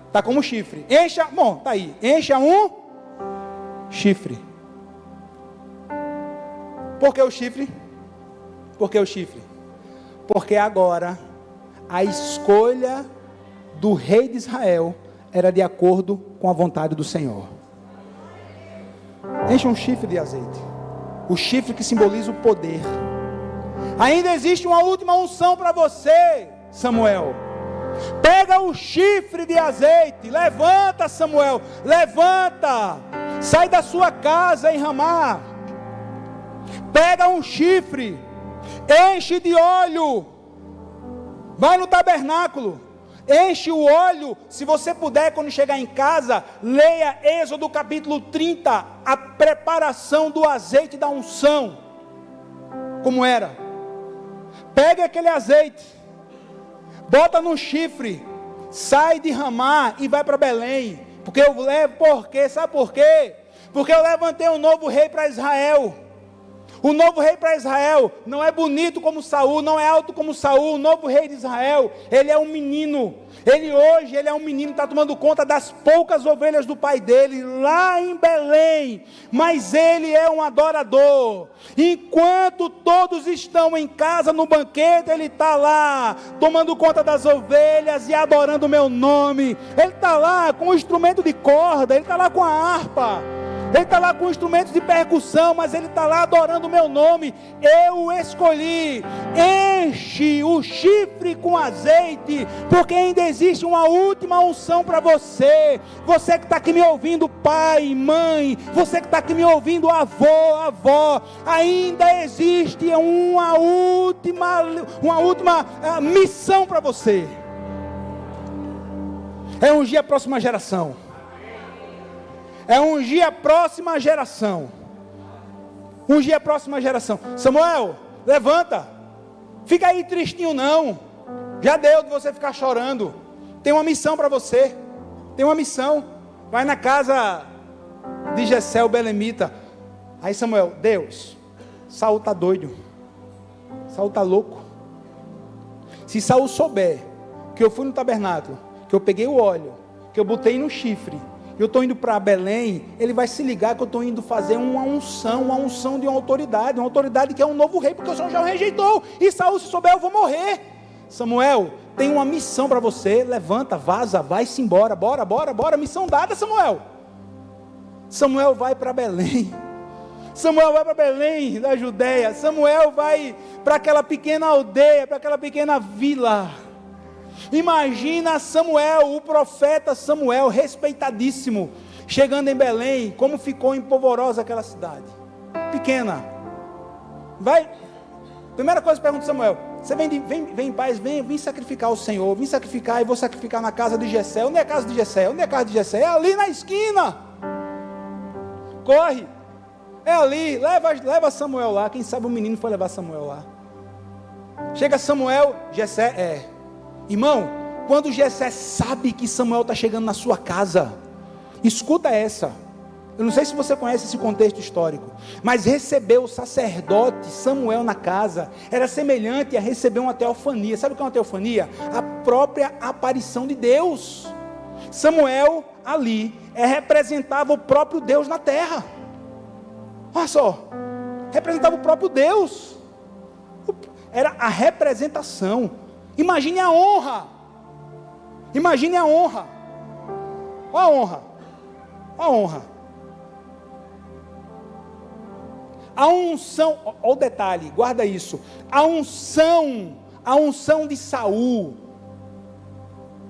Está como chifre. Encha um chifre. Por que o chifre? Porque agora a escolha do rei de Israel era de acordo com a vontade do Senhor. Enche um chifre de azeite. O chifre que simboliza o poder. Ainda existe uma última unção para você, Samuel. Pega o chifre de azeite. Levanta, Samuel. Levanta. Sai da sua casa em Ramá. Pega um chifre. Enche de óleo. Vai no tabernáculo. Enche o óleo. Se você puder, quando chegar em casa, leia Êxodo capítulo 30. A preparação do azeite da unção. Como era? Pega aquele azeite. Bota no chifre. Sai de Ramá e vai para Belém. Porque eu levo, sabe por quê? Porque eu levantei um novo rei para Israel. O novo rei para Israel não é bonito como Saul, não é alto como Saul. O novo rei de Israel, ele é um menino. Ele é um menino, está tomando conta das poucas ovelhas do pai dele, lá em Belém. Mas ele é um adorador. Enquanto todos estão em casa no banquete, ele está lá, tomando conta das ovelhas e adorando o meu nome. Ele está lá com o instrumento de corda, ele está lá com a harpa. Ele está lá com instrumentos de percussão, mas ele está lá adorando o meu nome. Eu o escolhi. Enche o chifre com azeite, porque ainda existe uma última unção para você. Você que está aqui me ouvindo, pai, mãe, você que está aqui me ouvindo, avó, ainda existe uma última missão para você. É ungir a próxima geração. É ungir a próxima geração. Ungir a próxima geração. Samuel, levanta. Fica aí tristinho não. Já deu de você ficar chorando. Tem uma missão para você. Tem uma missão. Vai na casa de Jessé, o belemita. Aí Samuel, Deus, Saul está doido. Saul está louco. Se Saul souber que eu fui no tabernáculo, que eu peguei o óleo, que eu botei no chifre, eu estou indo para Belém, ele vai se ligar que eu estou indo fazer uma unção de uma autoridade que é um novo rei, porque o Senhor já o rejeitou, e Saul, se souber, eu vou morrer. Samuel, tem uma missão para você, levanta, vaza, vai-se embora, bora, missão dada, Samuel. Samuel vai para Belém, Samuel vai para Belém da Judéia, Samuel vai para aquela pequena aldeia, para aquela pequena vila. Imagina Samuel, o profeta Samuel, respeitadíssimo, chegando em Belém, como ficou empolvorosa aquela cidade, pequena. Vai, primeira coisa, pergunta Samuel, você vem em paz, vem sacrificar o Senhor, vim sacrificar e vou sacrificar na casa de Jessé. Onde é a casa de Jessé? Onde é a casa de Jessé? É ali na esquina, corre, é ali, leva Samuel lá, quem sabe o menino foi levar Samuel lá. Chega Samuel, Jessé, irmão, quando Jessé sabe que Samuel está chegando na sua casa, escuta essa, eu não sei se você conhece esse contexto histórico, mas receber o sacerdote Samuel na casa, era semelhante a receber uma teofania. Sabe o que é uma teofania? A própria aparição de Deus. Samuel ali representava o próprio Deus na terra, olha só, representava o próprio Deus, era a representação. Imagine a honra. Imagine a honra. Olha a honra. Olha a honra. A unção, olha o detalhe, guarda isso. A unção de Saul.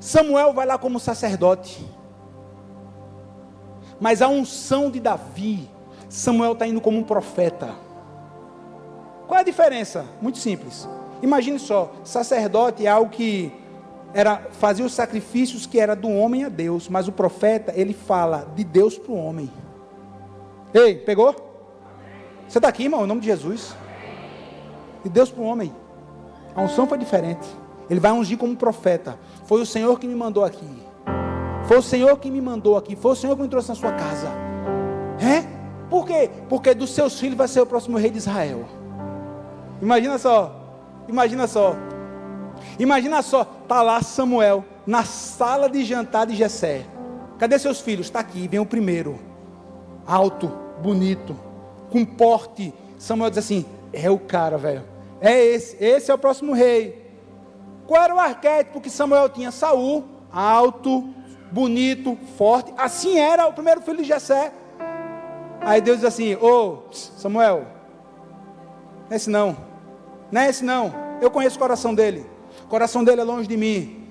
Samuel vai lá como sacerdote. Mas a unção de Davi, Samuel está indo como um profeta. Qual é a diferença? Muito simples. Imagine só, sacerdote é algo que fazia os sacrifícios que era do homem a Deus, mas o profeta, ele fala de Deus para o homem. Ei, pegou? Você está aqui, irmão, em nome de Jesus. De Deus para o homem. A unção foi diferente. Ele vai ungir como profeta. Foi o Senhor que me mandou aqui. Foi o Senhor que me mandou aqui. Foi o Senhor que me trouxe na sua casa. Por quê? Porque dos seus filhos vai ser o próximo rei de Israel. Imagina só, está lá Samuel, na sala de jantar de Jessé. Cadê seus filhos? Está aqui, vem o primeiro, alto, bonito, com porte. Samuel diz assim, é o cara, velho, é esse é o próximo rei. Qual era o arquétipo que Samuel tinha? Saul, alto, bonito, forte, assim era o primeiro filho de Jessé. Aí Deus diz assim, Samuel, não é esse não, eu conheço o coração dele é longe de mim.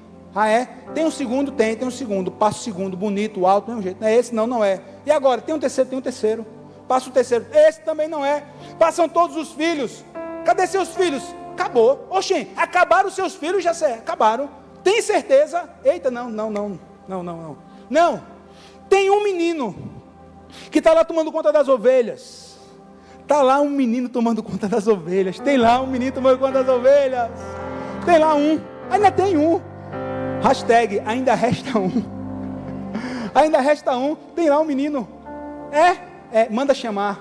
Tem um segundo? Tem um segundo, passa o segundo, bonito, alto, mesmo jeito, não é esse não é, e agora, tem um terceiro, passa o terceiro, esse também não é, passam todos os filhos, cadê seus filhos? Acabou, acabaram os seus filhos, já sei, acabaram, tem certeza? Eita, não, tem um menino, que está lá tomando conta das ovelhas, está lá um menino tomando conta das ovelhas, tem lá um menino tomando conta das ovelhas, tem lá um, ainda tem um, hashtag, ainda resta um, tem lá um menino, manda chamar,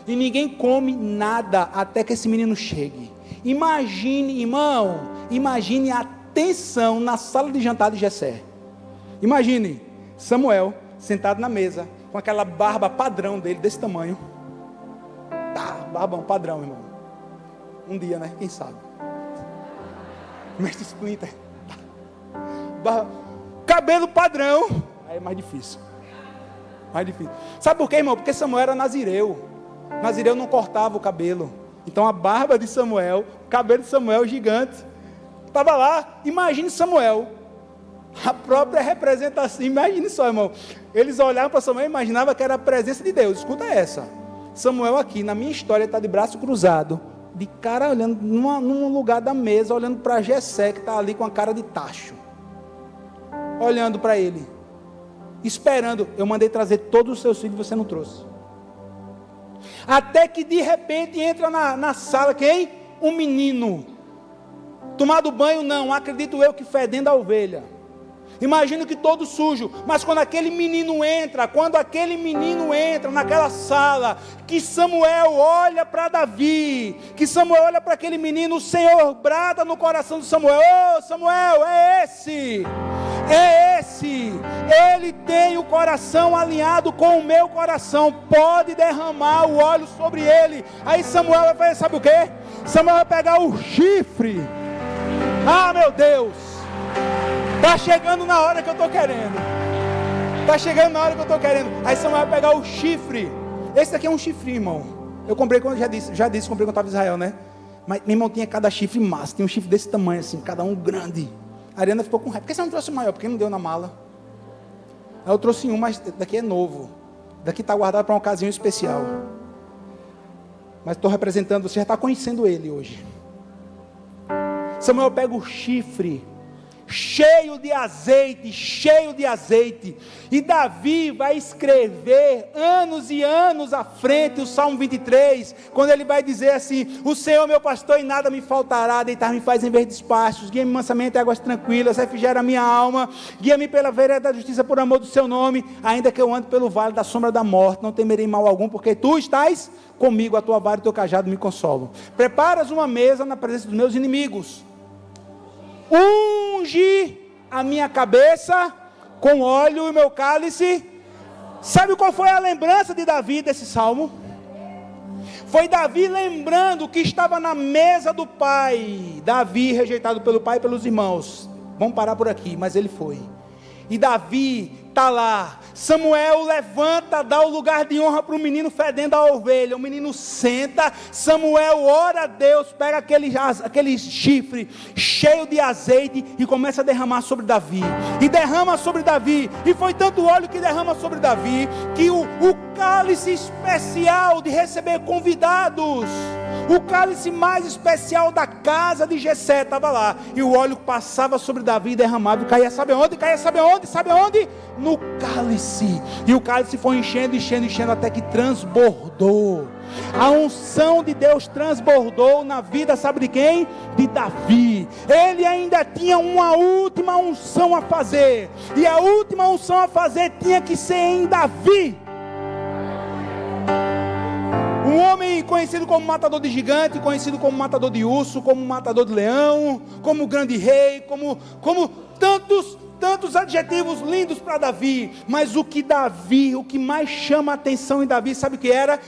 e ninguém come nada, até que esse menino chegue. Imagine, irmão, a tensão na sala de jantar de Jessé. Imagine, Samuel, sentado na mesa, com aquela barba padrão dele, desse tamanho, barbão padrão, irmão, um dia, né, quem sabe, Mestre Splinter, cabelo padrão, aí é mais difícil, sabe por quê, irmão? Porque Samuel era nazireu não cortava o cabelo, então a barba de Samuel, o cabelo de Samuel gigante, estava lá. Imagine Samuel, a própria representação, imagine só, irmão, eles olhavam para Samuel e imaginavam que era a presença de Deus. Escuta essa, Samuel aqui, na minha história, está de braço cruzado, de cara olhando, num lugar da mesa, olhando para Jessé, que está ali com a cara de tacho, olhando para ele, esperando. Eu mandei trazer todos os seus filhos, você não trouxe. Até que de repente entra na sala quem? Um menino. Tomado banho não, acredito eu que fedendo a ovelha. Imagino que todo sujo, mas quando aquele menino entra naquela sala, que Samuel olha para Davi, que Samuel olha para aquele menino, o Senhor brada no coração de Samuel: ô Samuel, é esse, ele tem o coração alinhado com o meu coração, pode derramar o óleo sobre ele. Aí Samuel vai fazer, sabe o que? Samuel vai pegar o chifre. Ah, meu Deus, está chegando na hora que eu estou querendo. Aí Samuel vai pegar o chifre. Esse daqui é um chifre, irmão. Eu comprei quando já disse, comprei quando estava em Israel, né? Mas meu irmão tinha cada chifre massa. Tinha um chifre desse tamanho assim, cada um grande. A Ariana ficou com raiva. Por que você não trouxe o maior? Porque não deu na mala. Aí eu trouxe um, mas daqui é novo. Daqui está guardado para uma ocasião especial. Mas estou representando, você já está conhecendo ele hoje. Samuel pega o chifre, cheio de azeite, e Davi vai escrever anos e anos à frente o Salmo 23, quando ele vai dizer assim: o Senhor meu pastor e nada me faltará, deitar-me faz em verdes pastos, guia-me mansamente em águas tranquilas, refrigera a minha alma, guia-me pela vereda da justiça por amor do seu nome, ainda que eu ande pelo vale da sombra da morte, não temerei mal algum, porque tu estás comigo, a tua vara e o teu cajado me consolam. Preparas uma mesa na presença dos meus inimigos, unge a minha cabeça com óleo e o meu cálice. Sabe qual foi a lembrança de Davi desse salmo? Foi Davi lembrando que estava na mesa do pai. Davi rejeitado pelo pai e pelos irmãos. Vamos parar por aqui, mas ele foi. E Davi está lá. Samuel levanta, dá o lugar de honra para o menino fedendo a ovelha. O menino senta, Samuel ora a Deus, pega aquele chifre cheio de azeite e começa a derramar sobre Davi. E derrama sobre Davi. E foi tanto óleo que derrama sobre Davi, que o cálice especial de receber convidados, o cálice mais especial da casa de Jessé estava lá, e o óleo passava sobre Davi derramado, e caía sabe onde? No cálice. E o cálice foi enchendo até que transbordou. A unção de Deus transbordou na vida, sabe de quem? De Davi. Ele ainda tinha uma última unção a fazer, e a última unção a fazer tinha que ser em Davi. Um homem conhecido como matador de gigante, conhecido como matador de urso, como matador de leão, como grande rei, como tantos adjetivos lindos para Davi. Mas o que mais chama a atenção em Davi, sabe o que era?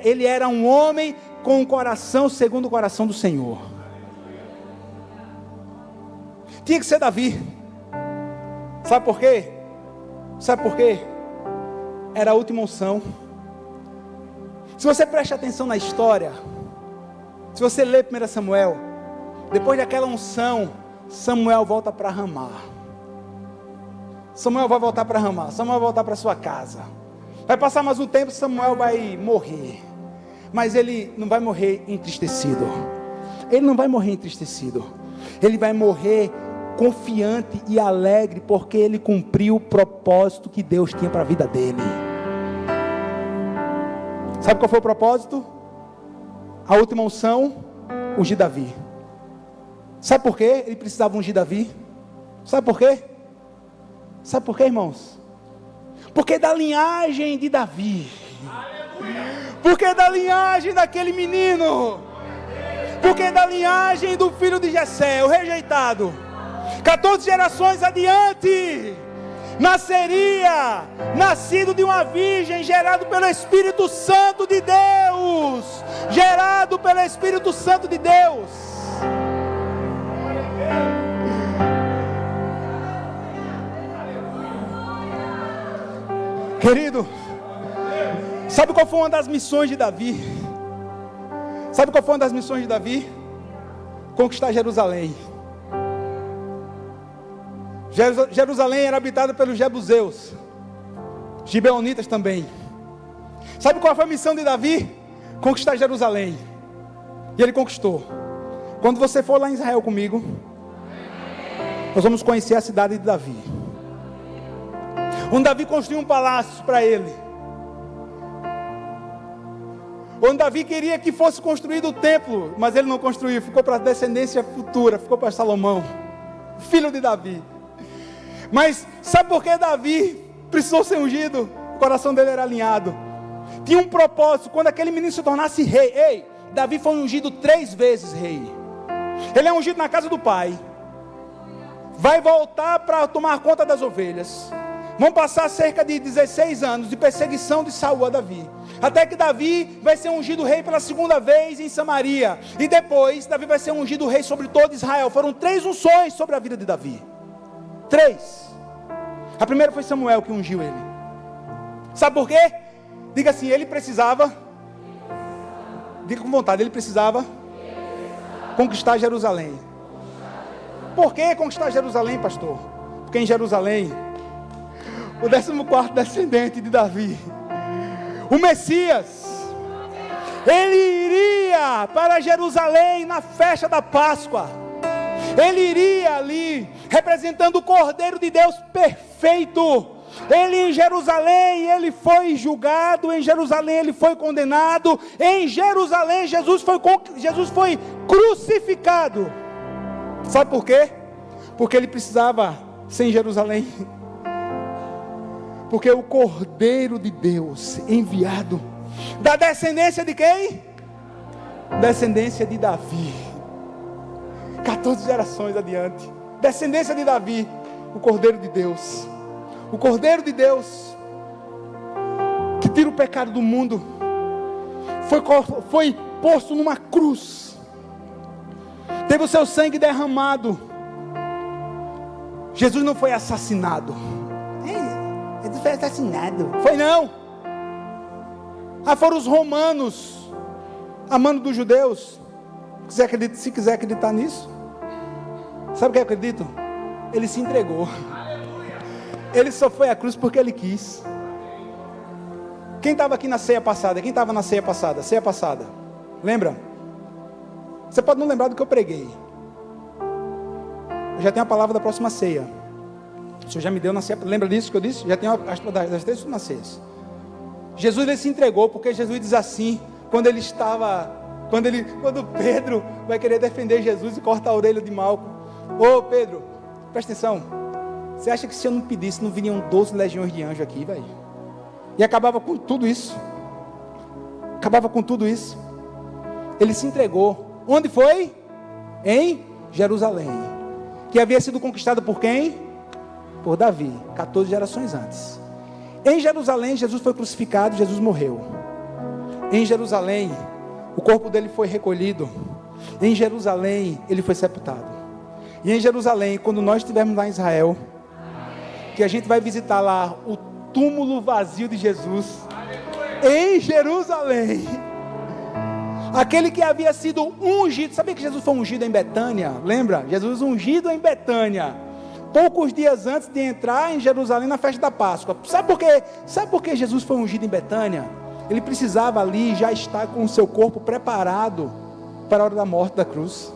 Ele era um homem com um coração segundo o coração do Senhor. Tinha que ser Davi. Sabe por quê? Era a última unção. Se você presta atenção na história, se você lê 1 Samuel, depois daquela unção, Samuel volta para Ramá. Samuel vai voltar para Ramá, Samuel vai voltar para sua casa. Vai passar mais um tempo, Samuel vai morrer. Mas ele não vai morrer entristecido. Ele vai morrer confiante e alegre, porque ele cumpriu o propósito que Deus tinha para a vida dele. Sabe qual foi o propósito? A última unção, ungir Davi. Sabe por quê? Ele precisava ungir Davi. Sabe por quê? Irmãos? Porque da linhagem de Davi. Porque da linhagem daquele menino. Porque da linhagem do filho de Jessé, o rejeitado. 14 gerações adiante, nascido de uma virgem, gerado pelo Espírito Santo de Deus. Querido, sabe qual foi uma das missões de Davi? Conquistar Jerusalém. Jerusalém era habitada pelos jebuseus, gibeonitas também. Sabe qual foi a missão de Davi? Conquistar Jerusalém. E ele conquistou. Quando você for lá em Israel comigo, nós vamos conhecer a cidade de Davi, onde Davi construiu um palácio para ele, Onde Davi queria que fosse construído o templo, mas ele não construiu, ficou para a descendência futura, ficou para Salomão, filho de Davi. Mas sabe por que Davi precisou ser ungido? O coração dele era alinhado. Tinha um propósito, quando aquele menino se tornasse rei. Ei, Davi foi ungido 3 vezes rei. Ele é ungido na casa do pai. Vai voltar para tomar conta das ovelhas. Vão passar cerca de 16 anos de perseguição de Saul a Davi. Até que Davi vai ser ungido rei pela 2ª vez em Samaria. E depois Davi vai ser ungido rei sobre todo Israel. Foram 3 unções sobre a vida de Davi. 3. A primeira foi Samuel que ungiu ele. Sabe por quê? Diga assim, ele precisava. Diga com vontade, ele precisava conquistar Jerusalém. Por que conquistar Jerusalém, pastor? Porque em Jerusalém, o 14º descendente de Davi, o Messias, ele iria para Jerusalém na festa da Páscoa. Ele iria ali representando o Cordeiro de Deus perfeito. Ele em Jerusalém, ele foi julgado, em Jerusalém ele foi condenado, em Jerusalém Jesus foi crucificado. Sabe por quê? Porque ele precisava ser em Jerusalém. Porque o Cordeiro de Deus enviado, da descendência de quem? Descendência de Davi. 14 gerações adiante, descendência de Davi, o Cordeiro de Deus. O Cordeiro de Deus, que tira o pecado do mundo, foi posto numa cruz, teve o seu sangue derramado. Jesus não foi assassinado. Jesus foi assassinado. Foi não. Foram os romanos, amando dos judeus. Se quiser acreditar nisso, sabe o que eu acredito? Ele se entregou. Ele só foi à cruz porque ele quis. Quem estava aqui na ceia passada? Quem estava na ceia passada? Ceia passada. Lembra? Você pode não lembrar do que eu preguei. Eu já tenho a palavra da próxima ceia. O Senhor já me deu na ceia. Lembra disso que eu disse? Já tenho das 3 últimas ceias. Jesus, ele se entregou, porque Jesus diz assim, quando Pedro vai querer defender Jesus e corta a orelha de Malco. Ô Pedro, presta atenção. Você acha que se eu não pedisse, não viriam 12 legiões de anjos aqui, velho? E acabava com tudo isso. Acabava com tudo isso. Ele se entregou. Onde foi? Em Jerusalém. Que havia sido conquistada por quem? Por Davi, 14 gerações antes. Em Jerusalém, Jesus foi crucificado, Jesus morreu. Em Jerusalém, o corpo dele foi recolhido. Em Jerusalém, ele foi sepultado. E em Jerusalém, quando nós estivermos lá em Israel, que a gente vai visitar lá o túmulo vazio de Jesus, em Jerusalém, aquele que havia sido ungido. Sabia que Jesus foi ungido em Betânia? Lembra? Jesus ungido em Betânia, poucos dias antes de entrar em Jerusalém na festa da Páscoa. Sabe por quê? Sabe por que Jesus foi ungido em Betânia? Ele precisava ali já estar com o seu corpo preparado para a hora da morte da cruz.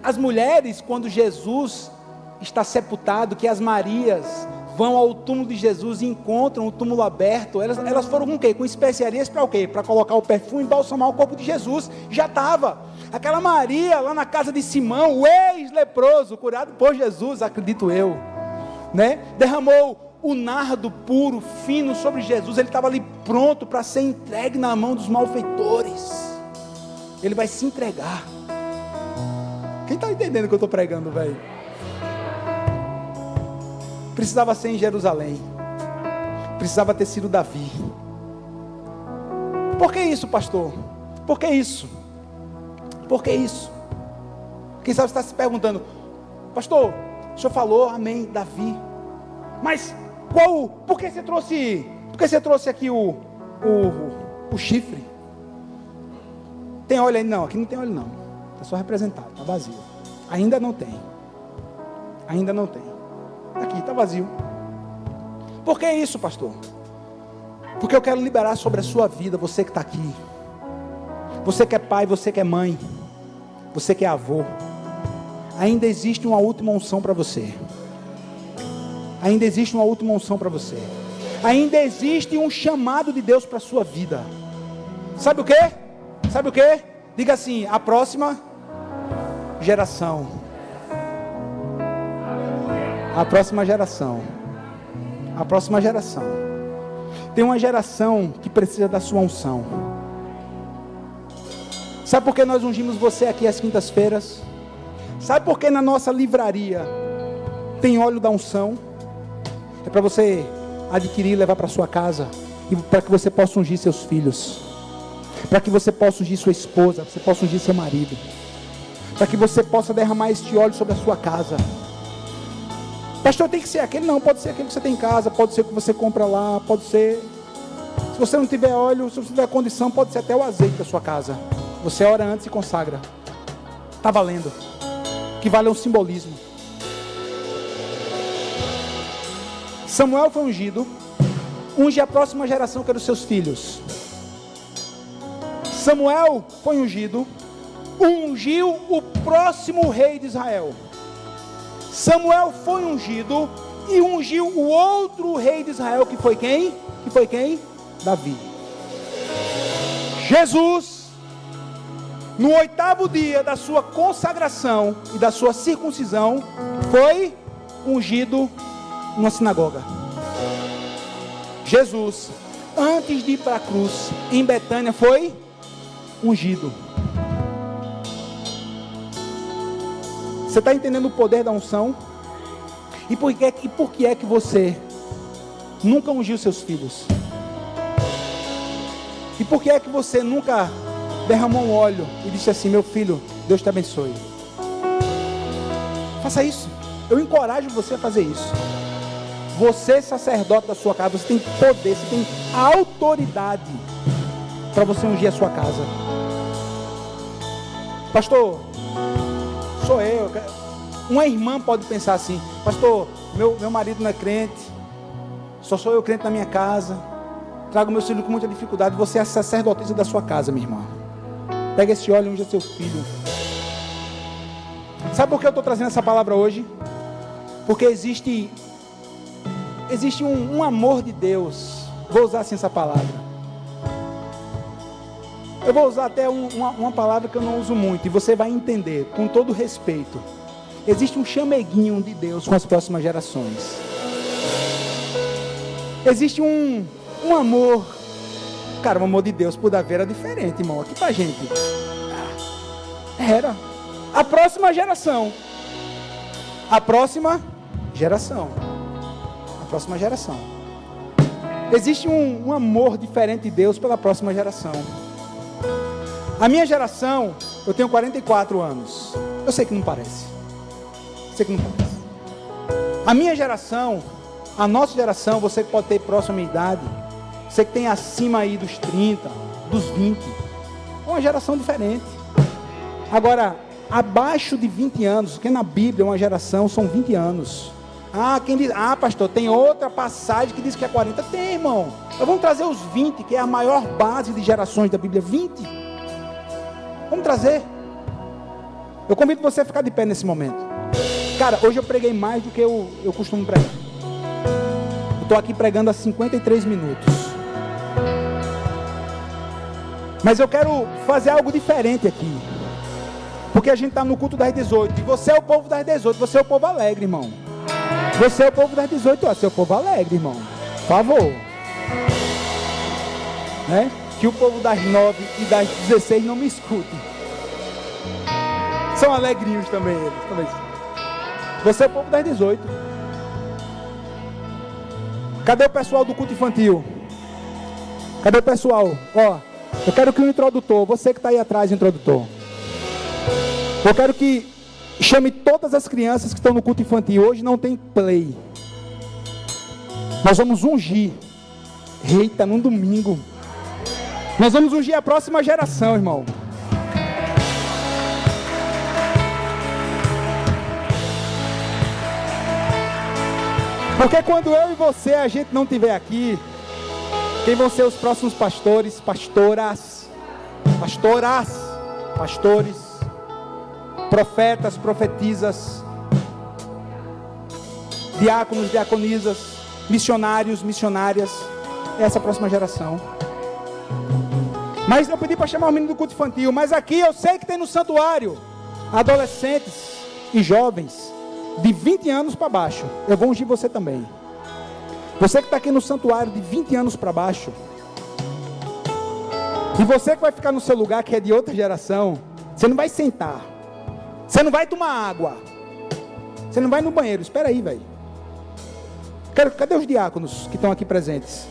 As mulheres, quando Jesus está sepultado, que as Marias vão ao túmulo de Jesus e encontram o túmulo aberto, elas foram com o quê? Com especiarias para o quê? Para colocar o perfume e balsamar o corpo de Jesus. Já estava. Aquela Maria lá na casa de Simão, o ex-leproso, curado por Jesus, acredito eu, né? Derramou o nardo puro, fino sobre Jesus. Ele estava ali pronto para ser entregue na mão dos malfeitores. Ele vai se entregar. Quem está entendendo o que eu estou pregando, velho? Precisava ser em Jerusalém. Precisava ter sido Davi. Por que isso, pastor? Por que isso? Por que isso? Quem sabe está se perguntando, pastor, o senhor falou, amém, Davi. Mas por que você trouxe aqui o chifre? Tem óleo aí? Não, aqui não tem óleo não. Está só representado, está vazio. Ainda não tem. Ainda não tem. Aqui está vazio. Por que isso, pastor? Porque eu quero liberar sobre a sua vida, você que está aqui. Você que é pai, você que é mãe, você que é avô. Ainda existe uma última unção para você. Ainda existe uma última unção para você. Ainda existe um chamado de Deus para a sua vida. Sabe o quê? Sabe o quê? Diga assim: a próxima geração. A próxima geração. A próxima geração. Tem uma geração que precisa da sua unção. Sabe por que nós ungimos você aqui às quintas-feiras? Sabe por que na nossa livraria tem óleo da unção? É para você adquirir e levar para sua casa, e para que você possa ungir seus filhos, para que você possa ungir sua esposa, você possa ungir seu marido, para que você possa derramar este óleo sobre a sua casa. Pastor, tem que ser aquele? Não, pode ser aquele que você tem em casa, pode ser o que você compra lá, pode ser, se você não tiver óleo, se você tiver condição, pode ser até o azeite da sua casa. Você ora antes e consagra. Está valendo. Que vale um simbolismo. Samuel foi ungido. Unge a próxima geração, que era os seus filhos. Samuel foi ungido. Ungiu o próximo rei de Israel. Samuel foi ungido e ungiu o outro rei de Israel, que foi quem? Que foi quem? Davi. Jesus, no 8º dia da sua consagração e da sua circuncisão, foi ungido numa sinagoga. Jesus, antes de ir para a cruz em Betânia, foi ungido. Você está entendendo o poder da unção? E por que é que você nunca ungiu seus filhos? E por que é que você nunca derramou um óleo e disse assim: meu filho, Deus te abençoe? Faça isso. Eu encorajo você a fazer isso. Você, sacerdote da sua casa, você tem poder, você tem autoridade para você ungir a sua casa. Pastor, sou eu. Uma irmã pode pensar assim: pastor, meu marido não é crente, só sou eu crente na minha casa, trago meu filho com muita dificuldade. Você é a sacerdotisa da sua casa, minha irmã. Pega esse óleo e unja seu filho. Sabe por que eu estou trazendo essa palavra hoje? Porque existe um amor de Deus. Vou usar assim essa palavra. Eu vou usar até uma palavra que eu não uso muito, e você vai entender, com todo respeito. Existe um chameguinho de Deus com as próximas gerações. Existe um amor. Cara, o amor de Deus por Davi era diferente, irmão. Aqui pra gente era a próxima geração. A próxima geração. A próxima geração. Existe um amor diferente de Deus pela próxima geração. A minha geração, eu tenho 44 anos. Eu sei que não parece. Sei que não parece. A minha geração, a nossa geração, você que pode ter próxima à minha idade, você que tem acima aí dos 30, dos 20, é uma geração diferente. Agora, abaixo de 20 anos, porque na Bíblia uma geração são 20 anos. Quem diz, pastor, tem outra passagem que diz que é 40. Tem, irmão. Então vamos trazer os 20, que é a maior base de gerações da Bíblia. 20. Vamos trazer. Eu convido você a ficar de pé nesse momento. Cara, hoje eu preguei mais do que eu costumo pregar. Eu estou aqui pregando há 53 minutos. Mas eu quero fazer algo diferente aqui. Porque a gente está no culto das 18. E você é o povo das 18. Você é o povo alegre, irmão. Você é o povo das 18 horas. Você é o povo alegre, irmão. Por favor. Né? Que o povo das 9 e das 16 não me escute. São alegrinhos também eles. Você é o povo das 18. Cadê o pessoal do culto infantil? Cadê o pessoal? Eu quero que o introdutor, você que está aí atrás, introdutor, eu quero que chame todas as crianças que estão no culto infantil. Hoje não tem play. Nós vamos ungir. Eita, num domingo. Nós vamos ungir a próxima geração, irmão. Porque quando eu e você, a gente não estiver aqui, quem vão ser os próximos pastores, pastores, profetas, profetisas, diáconos, diaconisas, missionários, missionárias, essa próxima geração. Mas eu pedi para chamar o menino do culto infantil, mas aqui eu sei que tem no santuário adolescentes e jovens de 20 anos para baixo. Eu vou ungir você também. Você que está aqui no santuário de 20 anos para baixo, e você que vai ficar no seu lugar, que é de outra geração, você não vai sentar, você não vai tomar água, você não vai no banheiro. Espera aí, velho. Cadê os diáconos que estão aqui presentes?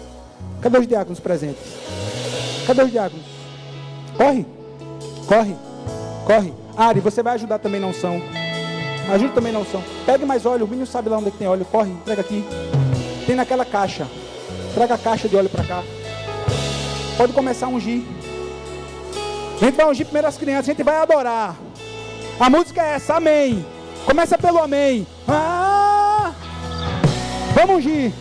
Cadê os diáconos presentes? Cadê os diáconos? Corre, corre, corre. Ari, você vai ajudar também na unção. Ajuda também na unção. Pegue mais óleo, o menino sabe lá onde é que tem óleo. Corre, entrega aqui. Tem naquela caixa. Traga a caixa de óleo para cá. Pode começar a ungir. A gente vai ungir primeiro as crianças, a gente vai adorar. A música é essa, amém. Começa pelo amém. Vamos ungir.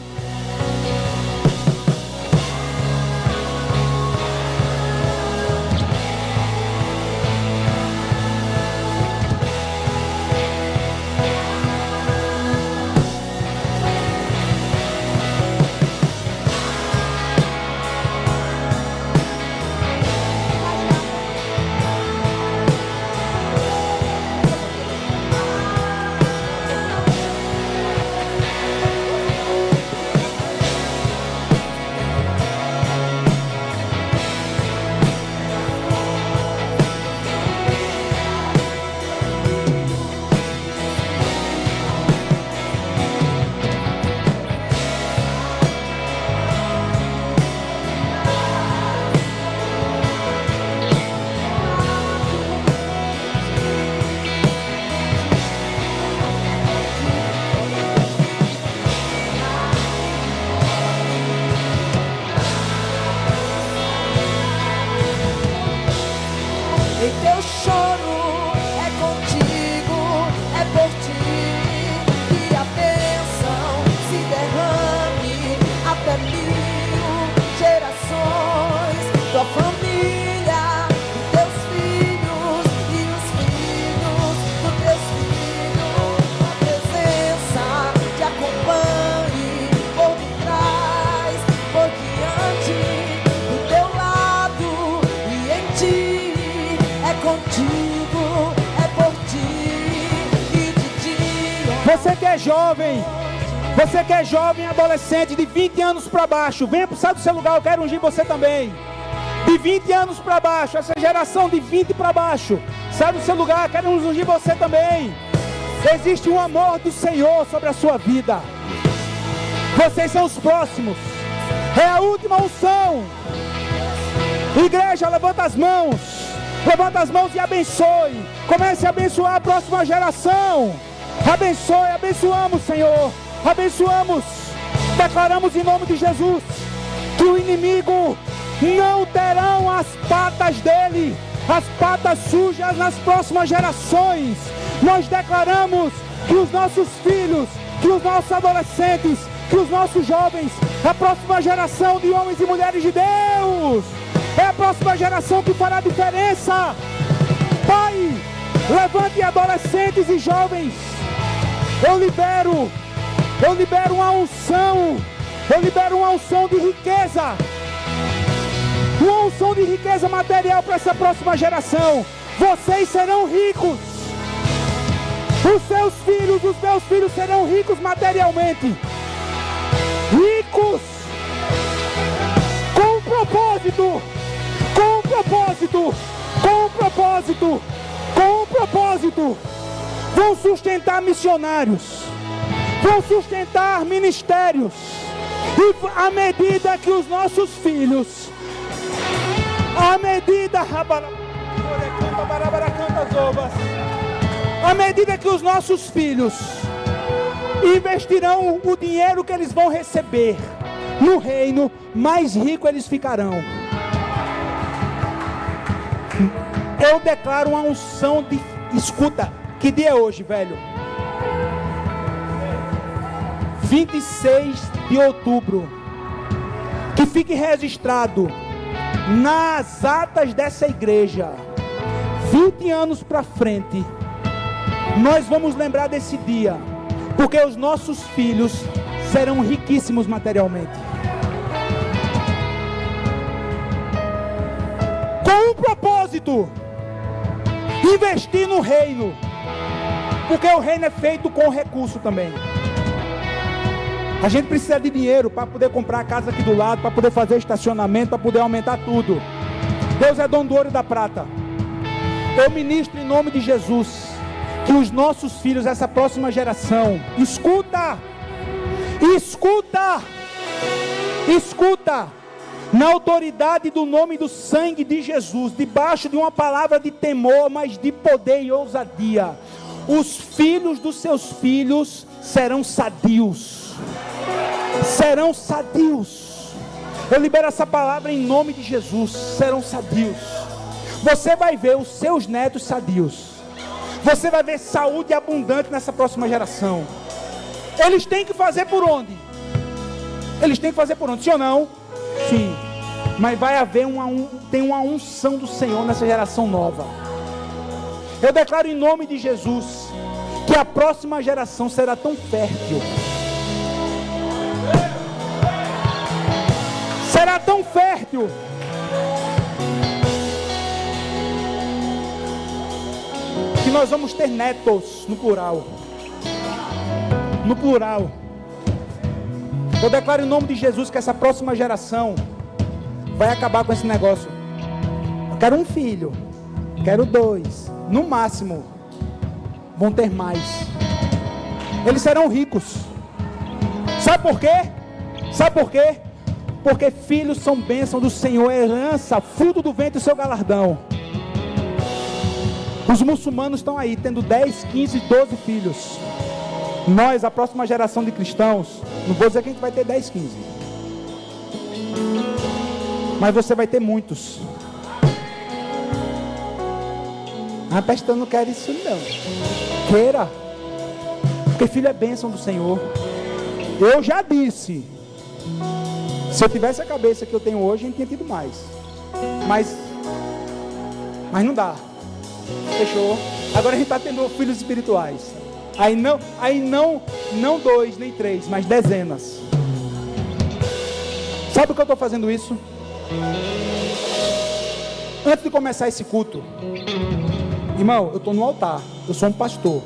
Você que é jovem, adolescente, de 20 anos para baixo, venha para o seu lugar, eu quero ungir você também. De 20 anos para baixo, essa geração de 20 para baixo, sai do seu lugar, eu quero ungir você também. Existe um amor do Senhor sobre a sua vida. Vocês são os próximos. É a última unção. Igreja, levanta as mãos. Levanta as mãos e abençoe. Comece a abençoar a próxima geração. Abençoe, abençoamos, Senhor. Abençoamos. Declaramos em nome de Jesus que o inimigo não terão as patas dele, as patas sujas nas próximas gerações. Nós declaramos que os nossos filhos, que os nossos adolescentes, que os nossos jovens, a próxima geração de homens e mulheres de Deus, é a próxima geração que fará diferença. Pai, levante adolescentes e jovens. Eu libero uma unção. Eu libero uma unção de riqueza. Uma unção de riqueza material para essa próxima geração. Vocês serão ricos. Os seus filhos, os meus filhos serão ricos materialmente. Ricos. Com um propósito. Com um propósito. Com um propósito. Com um propósito. Vão sustentar missionários. Vão sustentar ministérios. E à medida que os nossos filhos, à medida que os nossos filhos investirão o dinheiro que eles vão receber no reino, mais rico eles ficarão. Eu declaro uma unção de... Escuta, que dia é hoje, velho? 26 de outubro. Que fique registrado nas atas dessa igreja. 20 anos para frente, nós vamos lembrar desse dia, porque os nossos filhos serão riquíssimos materialmente. Com um propósito: investir no reino, porque o reino é feito com recurso também. A gente precisa de dinheiro para poder comprar a casa aqui do lado, para poder fazer estacionamento, para poder aumentar tudo. Deus é dono do ouro e da prata. Eu ministro em nome de Jesus que os nossos filhos, essa próxima geração, escuta, na autoridade do nome e do sangue de Jesus, debaixo de uma palavra de temor, mas de poder e ousadia, os filhos dos seus filhos serão sadios. Serão sadios. Eu libero essa palavra em nome de Jesus. Serão sadios. Você vai ver os seus netos sadios. Você vai ver saúde abundante nessa próxima geração. Eles têm que fazer por onde? Eles têm que fazer por onde? Sim ou não? Sim. Mas vai haver tem uma unção do Senhor nessa geração nova. Eu declaro em nome de Jesus que a próxima geração será tão fértil. Será tão fértil que nós vamos ter netos, no plural. No plural. Eu declaro em nome de Jesus que essa próxima geração vai acabar com esse negócio. Eu quero um filho, quero 2, no máximo vão ter mais. Eles serão ricos. Sabe por quê? Sabe por quê? Porque filhos são bênção do Senhor, herança, fruto do ventre e seu galardão. Os muçulmanos estão aí tendo 10, 15, 12 filhos. Nós, a próxima geração de cristãos, não vou dizer que a gente vai ter 10, 15, mas você vai ter muitos. Ah, pastor, não quero isso não. Queira, porque filho é bênção do Senhor. Eu já disse, se eu tivesse a cabeça que eu tenho hoje, a gente tinha tido mais. Mas não dá. Fechou. Agora a gente está tendo filhos espirituais. Aí não 2 nem 3, mas dezenas. Sabe por que eu estou fazendo isso? Antes de começar esse culto, irmão, eu estou no altar. Eu sou um pastor.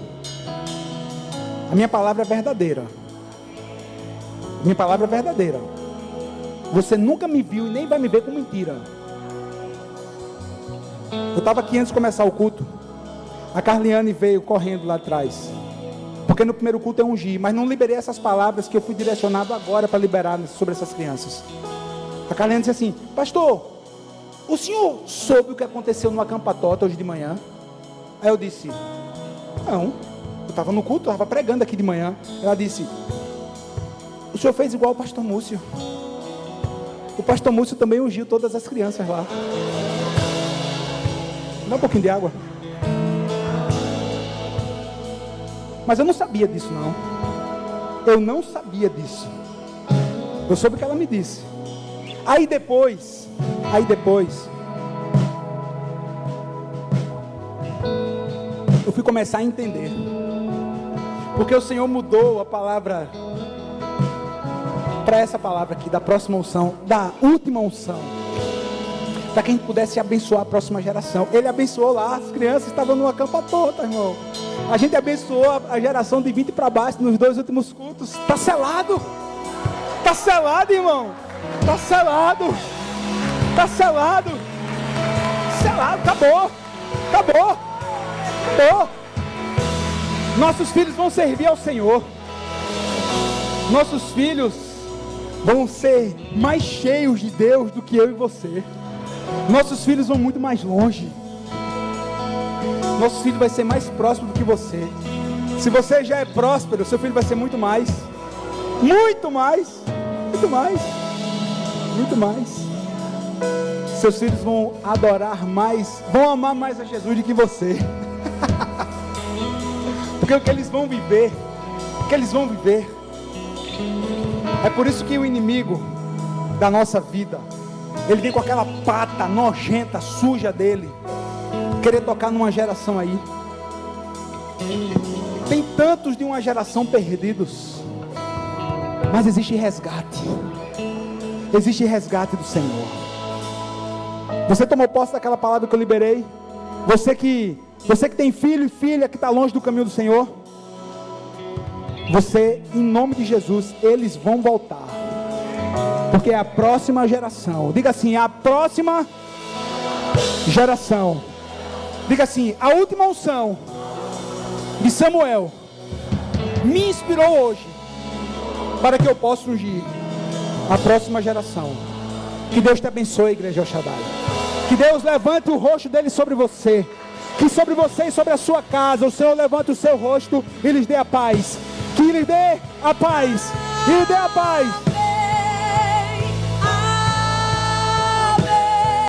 A minha palavra é verdadeira. Minha palavra é verdadeira. Você nunca me viu e nem vai me ver com mentira. Eu estava aqui antes de começar o culto. A Carliane veio correndo lá atrás, porque no primeiro culto eu ungi, mas não liberei essas palavras que eu fui direcionado agora para liberar sobre essas crianças. A Carliane disse assim: pastor, o senhor soube o que aconteceu no acampatota hoje de manhã? Aí eu disse: não, eu estava no culto, eu estava pregando aqui de manhã. Ela disse: o senhor fez igual o pastor Múcio. O pastor Múcio também ungiu todas as crianças lá. Dá um pouquinho de água. Mas eu não sabia disso não. Eu não sabia disso. Eu soube o que ela me disse. Aí depois eu fui começar a entender. Porque o Senhor mudou a palavra para essa palavra aqui, da próxima unção, da última unção, para que a gente pudesse abençoar a próxima geração. Ele abençoou lá, as crianças estavam no acampatota, irmão. A gente abençoou a geração de 20 para baixo nos 2 últimos cultos. Está selado. Está selado, irmão. Está selado. Está selado. Selado, acabou. Acabou. Acabou. Nossos filhos vão servir ao Senhor. Nossos filhos vão ser mais cheios de Deus do que eu e você. Nossos filhos vão muito mais longe. Nosso filho vai ser mais próximo do que você. Se você já é próspero, seu filho vai ser muito mais. Muito mais. Muito mais. Muito mais. Seus filhos vão adorar mais, vão amar mais a Jesus do que você. Porque o que eles vão viver, é por isso que o inimigo da nossa vida, ele vem com aquela pata nojenta, suja dele, querer tocar numa geração aí. Tem tantos de uma geração perdidos. Mas existe resgate. Existe resgate do Senhor. Você tomou posse daquela palavra que eu liberei? Você que tem filho e filha que está longe do caminho do Senhor? Você, em nome de Jesus, eles vão voltar. Porque é a próxima geração. Diga assim, a próxima geração. Diga assim, a última unção de Samuel me inspirou hoje para que eu possa ungir a próxima geração. Que Deus te abençoe, igreja El Shaddai. Que Deus levante o rosto dele sobre você. Que sobre você e sobre a sua casa o Senhor levante o seu rosto e lhes dê a paz. Que lhes dê a paz. E lhes dê a paz.